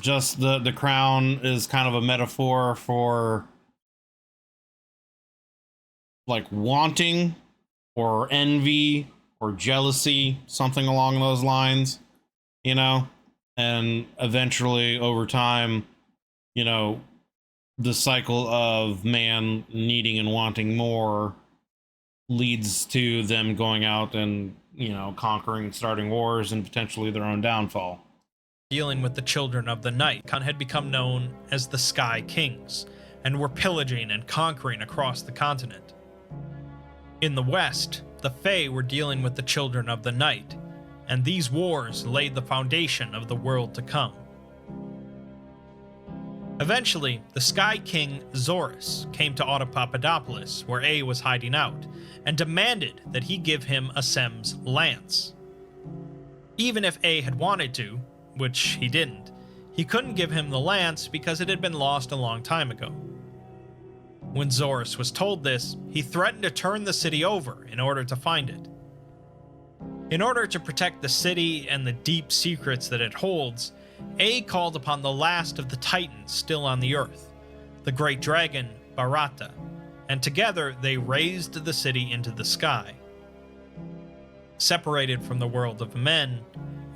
just the crown is kind of a metaphor for like wanting or envy or jealousy, something along those lines, you know? And eventually over time, you know, the cycle of man needing and wanting more leads to them going out and, you know, conquering and starting wars and potentially their own downfall. Dealing with the children of the night had become known as the Sky Kings, and were pillaging and conquering across the continent. In the west, the Fey were dealing with the children of the night, and these wars laid the foundation of the world to come. Eventually, the Sky King Zorus came to Autopopadopolis, where A was hiding out, and demanded that he give him Asem's lance. Even if A had wanted to, which he didn't, he couldn't give him the lance because it had been lost a long time ago. When Zorus was told this, he threatened to turn the city over in order to find it. In order to protect the city and the deep secrets that it holds, A called upon the last of the Titans still on the earth, the great dragon Barata, and together they raised the city into the sky. Separated from the world of men,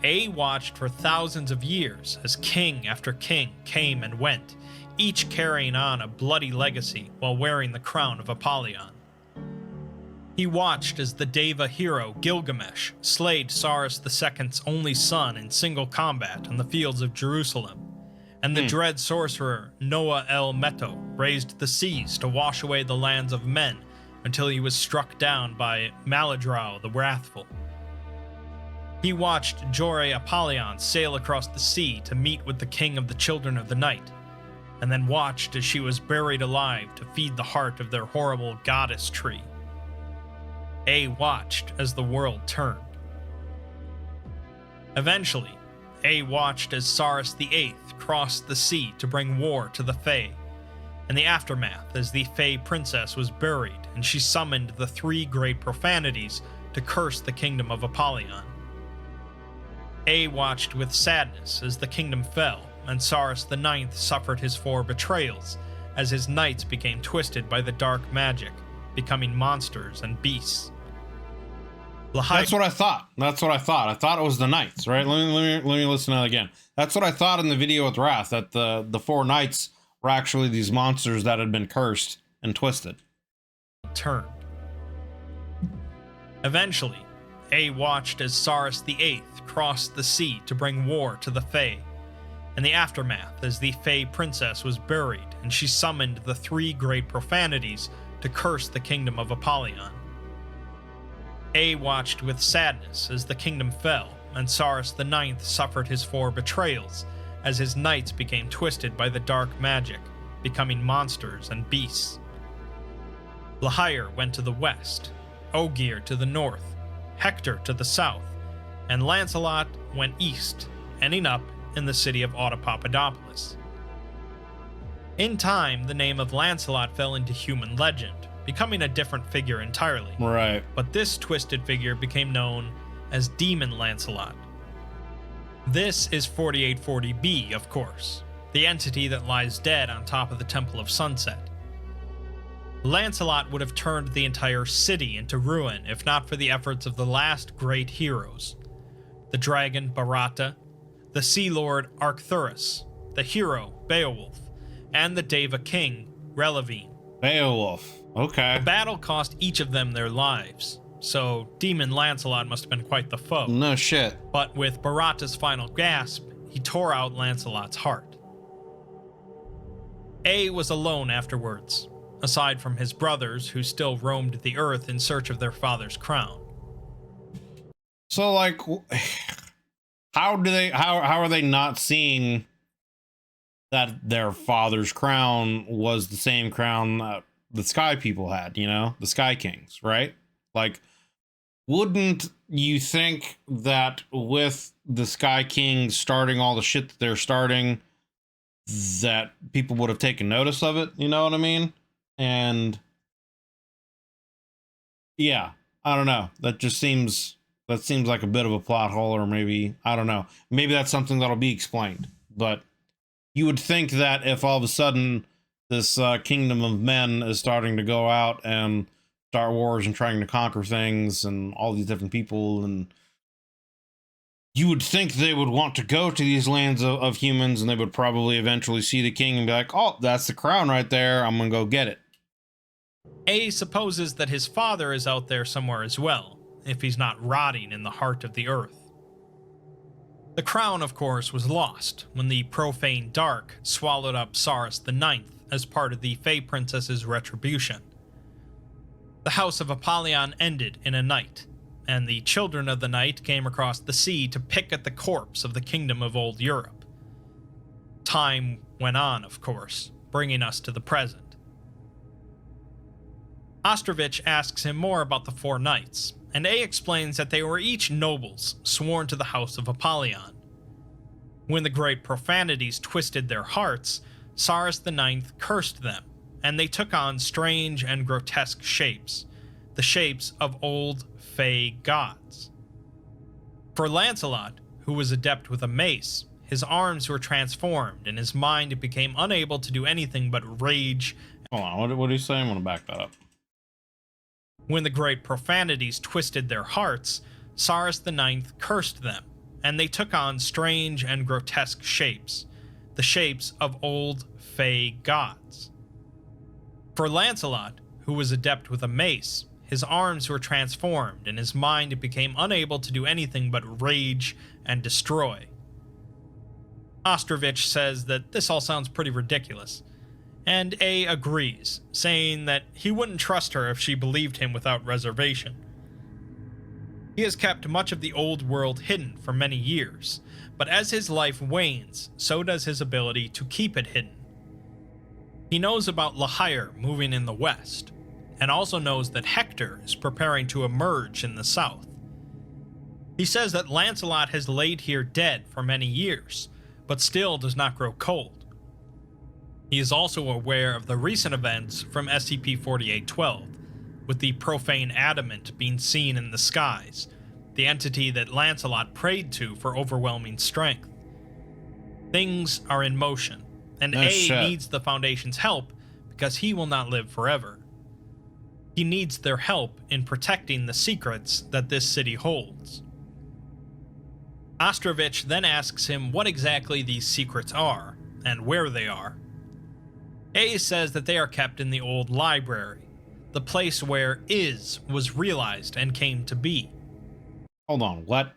A watched for thousands of years as king after king came and went, each carrying on a bloody legacy while wearing the crown of Apollyon. He watched as the Deva hero Gilgamesh slayed Cyrus II's only son in single combat on the fields of Jerusalem, and the dread sorcerer Noah el Meto raised the seas to wash away the lands of men until he was struck down by Maladrau the Wrathful. He watched Jore Apollyon sail across the sea to meet with the king of the Children of the Night, and then watched as she was buried alive to feed the heart of their horrible goddess tree. A watched as the world turned. Eventually, A watched as Cyrus VIII crossed the sea to bring war to the Fae, and the aftermath as the Fay princess was buried and she summoned the three great profanities to curse the kingdom of Apollon. A watched with sadness as the kingdom fell, and Saurus IX suffered his 4 betrayals as his knights became twisted by the dark magic, becoming monsters and beasts. That's what I thought. I thought it was the knights, right? Let me listen to that again. That's what I thought in the video with Wrath, that the 4 knights were actually these monsters that had been cursed and twisted. Turned. Eventually, A watched as Saurus VIII crossed the sea to bring war to the Fay, and the aftermath as the Fay princess was buried and she summoned the 3 great profanities to curse the kingdom of Apollon. A watched with sadness as the kingdom fell, and Saurus IX suffered his 4 betrayals as his knights became twisted by the dark magic, becoming monsters and beasts. Lahire went to the west, Ogier to the north, Hector to the south, and Lancelot went east, ending up in the city of Autopopadopolis. In time, the name of Lancelot fell into human legend, becoming a different figure entirely. Right. But this twisted figure became known as Demon Lancelot. This is 4840B, of course, the entity that lies dead on top of the Temple of Sunset. Lancelot would have turned the entire city into ruin if not for the efforts of the last great heroes: the dragon Barata, the sea lord Arcturus, the hero Beowulf, and the Deva king Relevine. Beowulf. Okay. The battle cost each of them their lives, so Demon Lancelot must have been quite the foe. No shit. But with Barata's final gasp, he tore out Lancelot's heart. A was alone afterwards, aside from his brothers who still roamed the earth in search of their father's crown. So, like, how are they not seeing that their father's crown was the same crown that the Sky people had, you know, the Sky Kings, right? Like, wouldn't you think that with the Sky Kings starting all the shit that they're starting, that people would have taken notice of it? You know what I mean? And yeah, I don't know. That seems like a bit of a plot hole, or maybe, I don't know. Maybe that's something that'll be explained. But you would think that if all of a sudden this kingdom of men is starting to go out and start wars and trying to conquer things and all these different people, and you would think they would want to go to these lands of humans, and they would probably eventually see the king and be like, oh, that's the crown right there, I'm gonna go get it. A supposes that his father is out there somewhere as well, if he's not rotting in the heart of the earth. The crown, of course, was lost when the profane dark swallowed up Saurus IX as part of the Fay Princess's retribution. The House of Apollon ended in a night, and the children of the night came across the sea to pick at the corpse of the kingdom of old Europe. Time went on, of course, bringing us to the present. Ostrovich asks him more about the 4 knights, and A explains that they were each nobles sworn to the House of Apollon. When the great profanities twisted their hearts, Saurus IX cursed them, and they took on strange and grotesque shapes, the shapes of old Fey gods. For Lancelot, who was adept with a mace, his arms were transformed and his mind became unable to do anything but rage. Hold on, what do you say? I'm gonna back that up. When the great profanities twisted their hearts, Saurus IX cursed them, and they took on strange and grotesque shapes, the shapes of old Fey gods. For Lancelot, who was adept with a mace, his arms were transformed and his mind became unable to do anything but rage and destroy. Ostrovich says that this all sounds pretty ridiculous, and A agrees, saying that he wouldn't trust her if she believed him without reservation. He has kept much of the old world hidden for many years, but as his life wanes, so does his ability to keep it hidden. He knows about Lahire moving in the west, and also knows that Hector is preparing to emerge in the south. He says that Lancelot has laid here dead for many years, but still does not grow cold. He is also aware of the recent events from SCP-4812, with the profane adamant being seen in the skies, the entity that Lancelot prayed to for overwhelming strength. Things are in motion, and needs the Foundation's help because he will not live forever. He needs their help in protecting the secrets that this city holds. Ostrovich then asks him what exactly these secrets are, and where they are. A says that they are kept in the old library, the place where Is was realized and came to be. Hold on, what?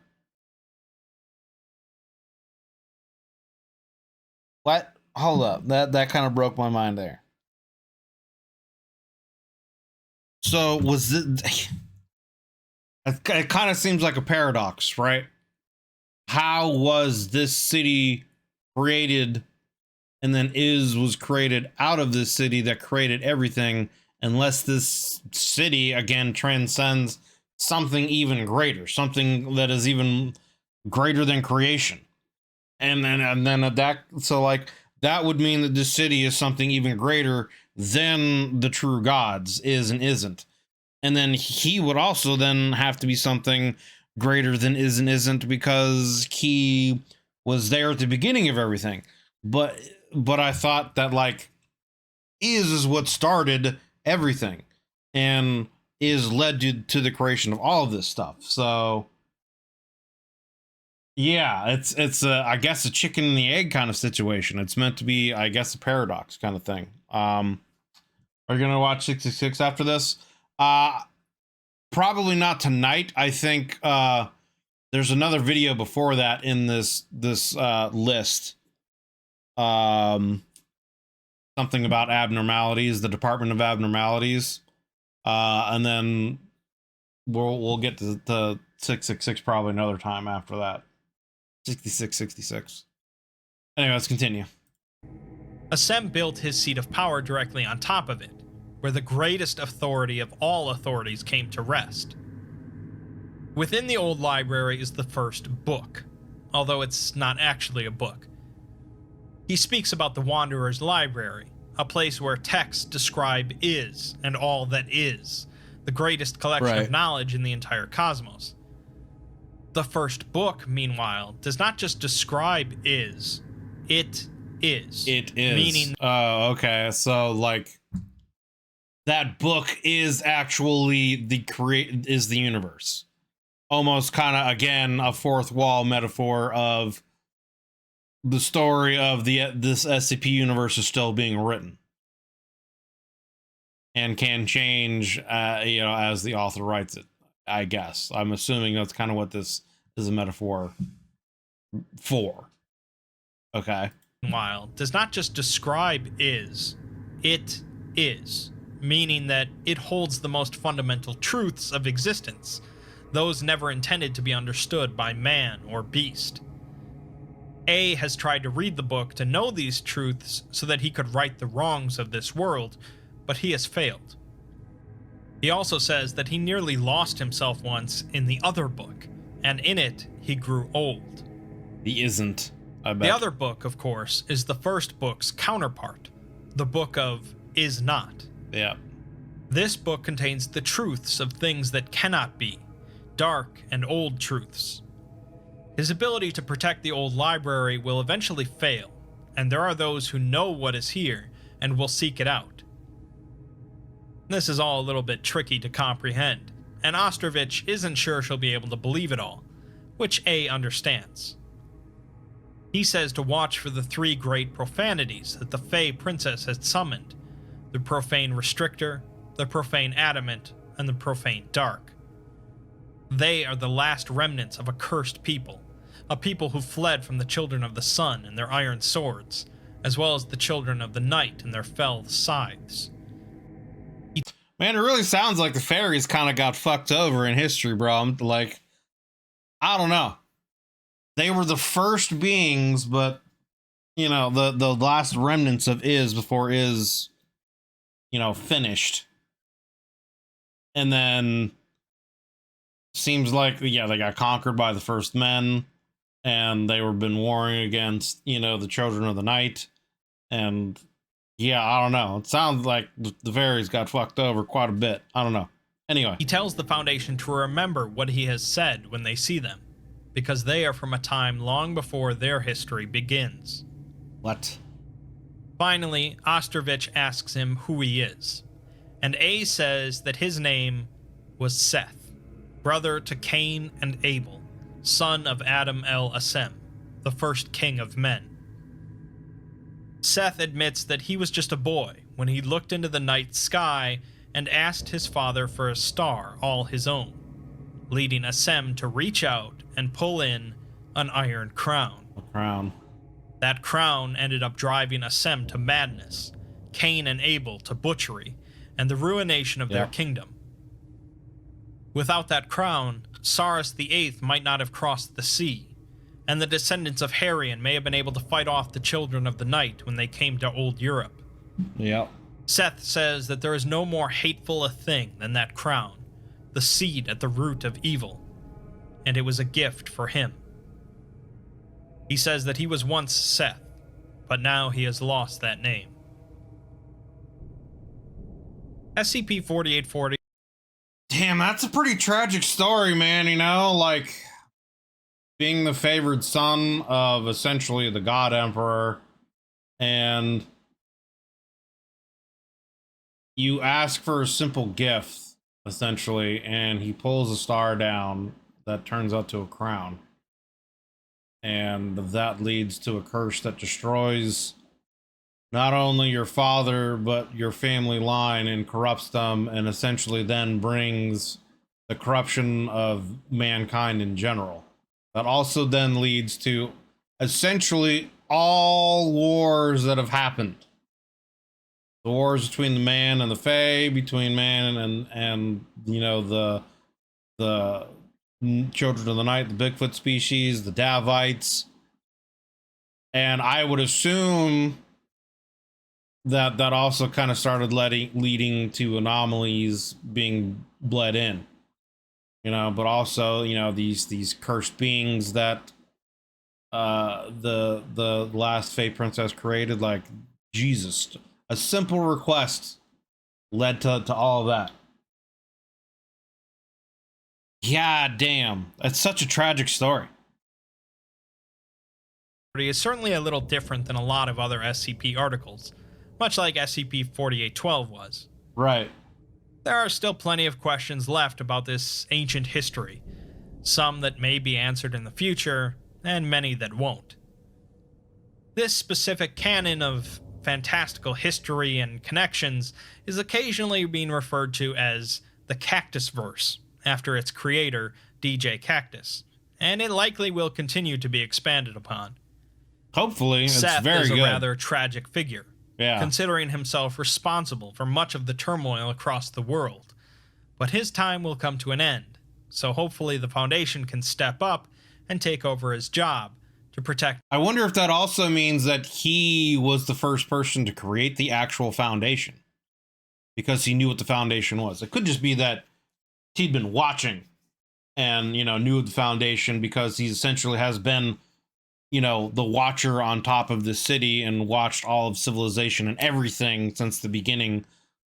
What? Hold up, that kind of broke my mind there. So was it? It kind of seems like a paradox, right? How was this city created, and then Is was created out of this city that created everything, unless this city again transcends something even greater, something that is even greater than creation. And then that, so like that would mean that this city is something even greater than the true gods is and isn't. And then he would also then have to be something greater than is and isn't, because he was there at the beginning of everything. But I thought that like is what started everything, and is led to the creation of all of this stuff. So yeah, it's I guess a chicken and the egg kind of situation. It's meant to be, I guess, a paradox kind of thing. Are you gonna watch 66 after this? Probably not tonight. I think there's another video before that in this list. Something about abnormalities, the Department of Abnormalities, and then we'll get to 666 probably another time after that. 66. Anyway, let's continue. Asem built his seat of power directly on top of it, where the greatest authority of all authorities came to rest. Within the old library is the first book, although it's not actually a book. He speaks about the Wanderer's Library, a place where texts describe Is and all that is, the greatest collection of knowledge in the entire cosmos. The first book, meanwhile, does not just describe Is, it is. It is. Meaning, oh, okay. So like that book is actually is the universe. Almost kind of, again, a fourth wall metaphor of the story of this SCP universe is still being written and can change, as the author writes it. I guess I'm assuming that's kind of what this is a metaphor for. Okay. Meanwhile, does not just describe Is, it is, meaning that it holds the most fundamental truths of existence, those never intended to be understood by man or beast. A has tried to read the book to know these truths so that he could right the wrongs of this world, but he has failed. He also says that he nearly lost himself once in the other book, and in it, he grew old. He isn't, I bet. The other book, of course, is the first book's counterpart, the book of Is Not. Yeah. This book contains the truths of things that cannot be, dark and old truths. His ability to protect the old library will eventually fail, and there are those who know what is here and will seek it out. This is all a little bit tricky to comprehend, and Ostrovich isn't sure she'll be able to believe it all, which A understands. He says to watch for the 3 great profanities that the Fay princess has summoned: the profane restrictor, the profane adamant, and the profane dark. They are the last remnants of a cursed people, a people who fled from the children of the sun and their iron swords, as well as the children of the night and their fell scythes. Man, it really sounds like the fairies kind of got fucked over in history, bro. I'm like, I don't know. They were the first beings, but, the last remnants of Is before Is, finished. And then seems like, they got conquered by the first men, and they were been warring against, the children of the night, and Yeah, I don't know. It sounds like the fairies got fucked over quite a bit. I don't know. Anyway. He tells the Foundation to remember what he has said when they see them, because they are from a time long before their history begins. What? Finally, Ostrovich asks him who he is, and A says that his name was Seth, brother to Cain and Abel, son of Adam el Asem, the first king of men. Seth admits that he was just a boy when he looked into the night sky and asked his father for a star all his own, leading Asem to reach out and pull in an iron crown. A crown. That crown ended up driving Asem to madness, Cain and Abel to butchery, and the ruination of their kingdom. Without that crown, Cyrus VIII might not have crossed the sea, and the descendants of Harion may have been able to fight off the Children of the Night when they came to Old Europe. Yep. Seth says that there is no more hateful a thing than that crown, the seed at the root of evil, and it was a gift for him. He says that he was once Seth, but now he has lost that name. SCP-4840. Damn, that's a pretty tragic story, man, you know? Like, being the favored son of essentially the God Emperor, and you ask for a simple gift, essentially, and he pulls a star down that turns out to a crown. And that leads to a curse that destroys not only your father, but your family line, and corrupts them, and essentially then brings the corruption of mankind in general. That also then leads to essentially all wars that have happened. The wars between the man and the Fay, between man and you know, the Children of the Night, the Bigfoot species, the Davites. And I would assume that also kind of started leading to anomalies being bled in. You know, but also, you know, these cursed beings that the last Fey princess created, like, Jesus. A simple request led to all of that. Yeah, damn. That's such a tragic story. Is certainly a little different than a lot of other SCP articles, much like SCP-4812 was. Right. There are still plenty of questions left about this ancient history, some that may be answered in the future, and many that won't. This specific canon of fantastical history and connections is occasionally being referred to as the Cactus Verse, after its creator, DJ Cactus, and it likely will continue to be expanded upon. Hopefully, Seth it's very is a good. rather tragic figure, considering himself responsible for much of the turmoil across the world. But his time will come to an end, so hopefully the Foundation can step up and take over his job to protect. I wonder if that also means that he was the first person to create the actual Foundation, because he knew what the Foundation was. It could just be that he'd been watching and, you know, knew the Foundation because he essentially has been, you know, the watcher on top of the city and watched all of civilization and everything since the beginning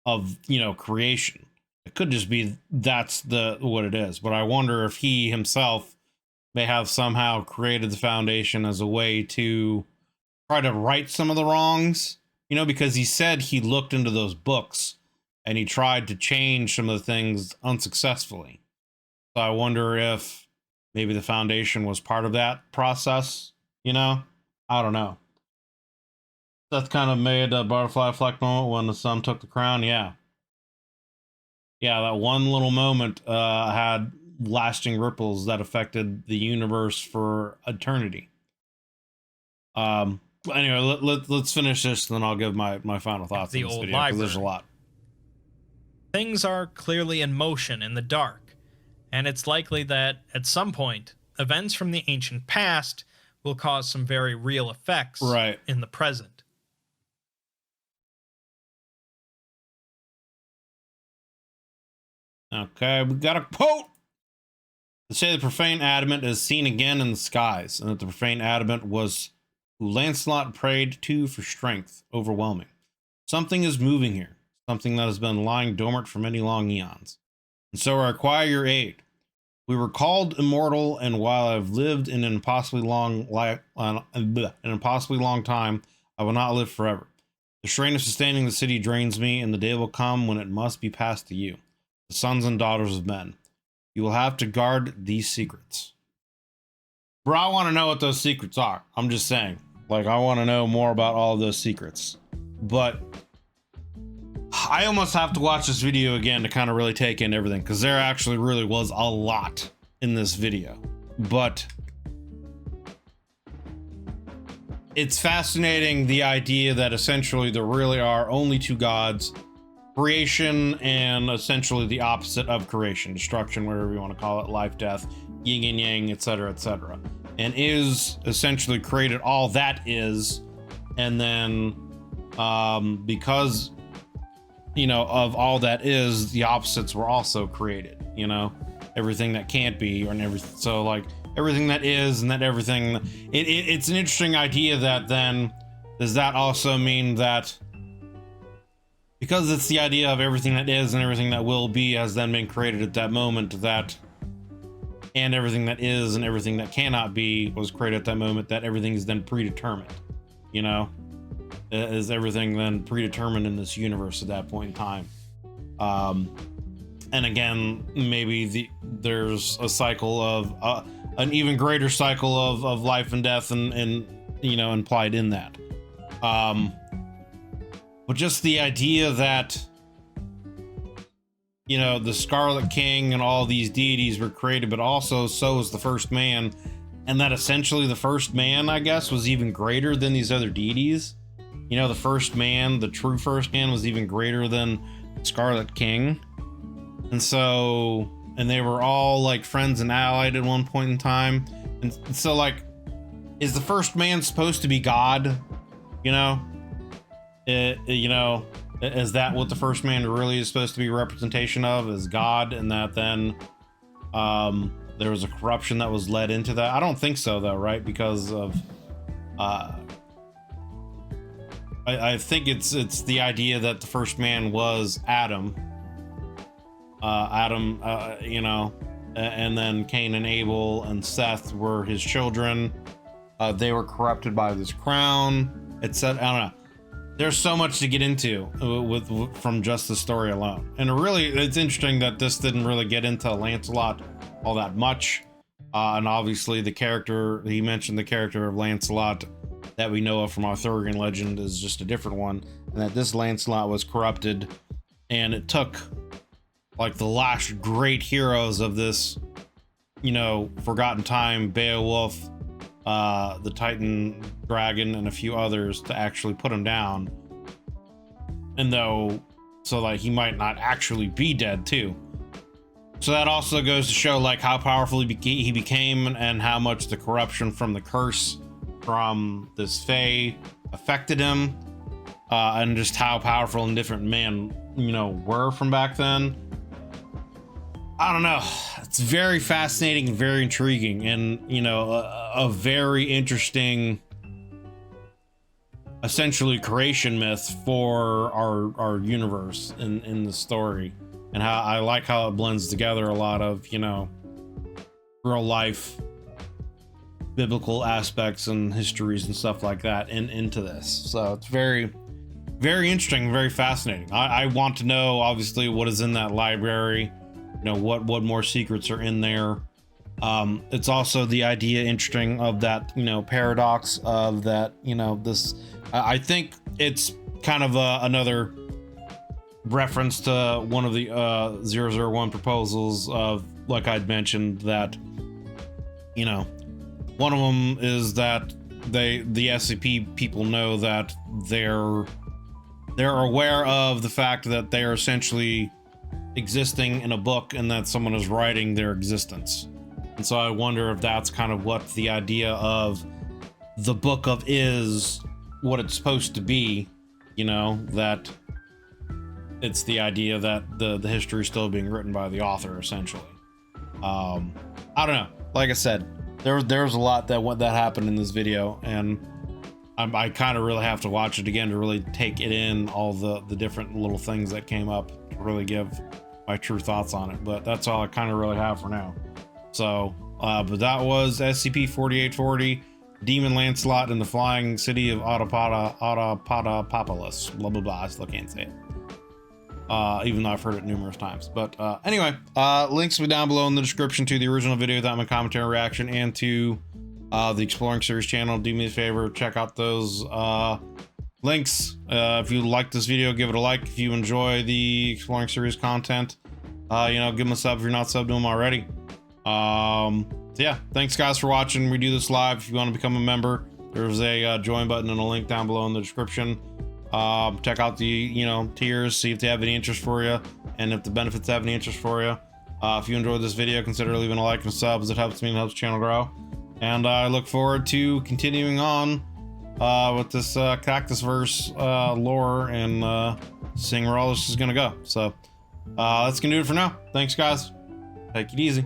of, you know, creation. It could just be that's what it is. But I wonder if he himself may have somehow created the Foundation as a way to try to right some of the wrongs, you know, because he said he looked into those books and he tried to change some of the things unsuccessfully. So I wonder if maybe the Foundation was part of that process, you know? I don't know. That kind of made a butterfly effect moment when the sun took the crown, yeah. Yeah, that one little moment had lasting ripples that affected the universe for eternity. Anyway, let's finish this, and then I'll give my final thoughts on this video, because there's a lot. Things are clearly in motion in the dark, and it's likely that, at some point, events from the ancient past will cause some very real effects in the present. Okay, we got a quote. They say the profane adamant is seen again in the skies, and that the profane adamant was who Lancelot prayed to for strength, overwhelming. Something is moving here, something that has been lying dormant for many long eons. And so I require your aid. We were called immortal, and while I've lived in an impossibly long time, I will not live forever. The strain of sustaining the city drains me, and the day will come when it must be passed to you, the sons and daughters of men. You will have to guard these secrets. Bro, I want to know what those secrets are. I'm just saying. Like, I want to know more about all of those secrets. But I almost have to watch this video again to kind of really take in everything, because there actually really was a lot in this video. But it's fascinating, the idea that essentially there really are only two gods, creation and essentially the opposite of creation, destruction, whatever you want to call it, life, death, yin and yang, etc., etc. And is essentially created all that is, and then because, you know, of all that is, the opposites were also created, you know, everything that can't be, and everything. So like everything that is and that everything, it's an interesting idea that then, does that also mean that because it's the idea of everything that is and everything that will be has then been created at that moment, that, and everything that is and everything that cannot be was created at that moment, that everything is then predetermined, you know? Is everything then predetermined in this universe at that point in time? And again, maybe there's a cycle of an even greater cycle of life and death, and you know, implied in that. But just the idea that, you know, the Scarlet King and all these deities were created, but also so was the first man, and that essentially the first man, I guess, was even greater than these other deities. You know, the first man, the true first man, was even greater than Scarlet King. And so, and they were all like friends and allied at one point in time. And so like, is the first man supposed to be God? You know, you know, is that what the first man really is supposed to be a representation of, is God? And that then there was a corruption that was led into that? I don't think so though, right? Because of I think it's the idea that the first man was Adam, you know, and then Cain and Abel and Seth were his children. They were corrupted by this crown, etc. I don't know. There's so much to get into from just the story alone, and it's interesting that this didn't really get into Lancelot all that much. And obviously, he mentioned the character of Lancelot that we know of from Arthurian legend is just a different one, and that this Lancelot was corrupted, and it took like the last great heroes of this, you know, forgotten time, Beowulf, the Titan dragon, and a few others to actually put him down. And so like he might not actually be dead too. So that also goes to show like how powerful he became, and how much the corruption from the curse from this Fay affected him, and just how powerful and different men, you know, were from back then. I don't know. It's very fascinating and very intriguing, and you know, a very interesting, essentially, creation myth for our universe in the story, and how I like how it blends together a lot of, you know, real life biblical aspects and histories and stuff like that into this. So it's very, very interesting, very fascinating. I want to know, obviously, what is in that library, you know, what more secrets are in there. It's also the idea interesting of that, you know, paradox of that, you know, this, I think it's kind of another reference to one of the 001 proposals of, like I'd mentioned, that, you know, one of them is that the SCP people know that they're aware of the fact that they are essentially existing in a book, and that someone is writing their existence. And so I wonder if that's kind of what the idea of the book of is, what it's supposed to be, you know, that it's the idea that the history is still being written by the author, essentially. I don't know. Like I said, there's a lot that happened in this video, and I kind of really have to watch it again to really take it in, all the different little things that came up, to really give my true thoughts on it. But that's all I kind of really have for now. So, but that was SCP-4840, Demon Lancelot in the Flying City of Audapaupadopolis. Blah, blah, blah. I still can't say it. Even though I've heard it numerous times. But anyway, links will be down below in the description to the original video without my commentary reaction, and to the Exploring Series channel. Do me a favor, check out those links. If you like this video, give it a like. If you enjoy the Exploring Series content, you know, give them a sub if you're not subbed to them already. So yeah, thanks guys for watching. We do this live. If you want to become a member, there's a join button and a link down below in the description. Check out the, you know, tiers, see if they have any interest for you, and if the benefits have any interest for you. If you enjoyed this video, consider leaving a like and a sub, as it helps me and helps the channel grow. And I look forward to continuing on with this Cactusverse lore, and seeing where all this is gonna go. So that's gonna do it for now. Thanks guys, take it easy.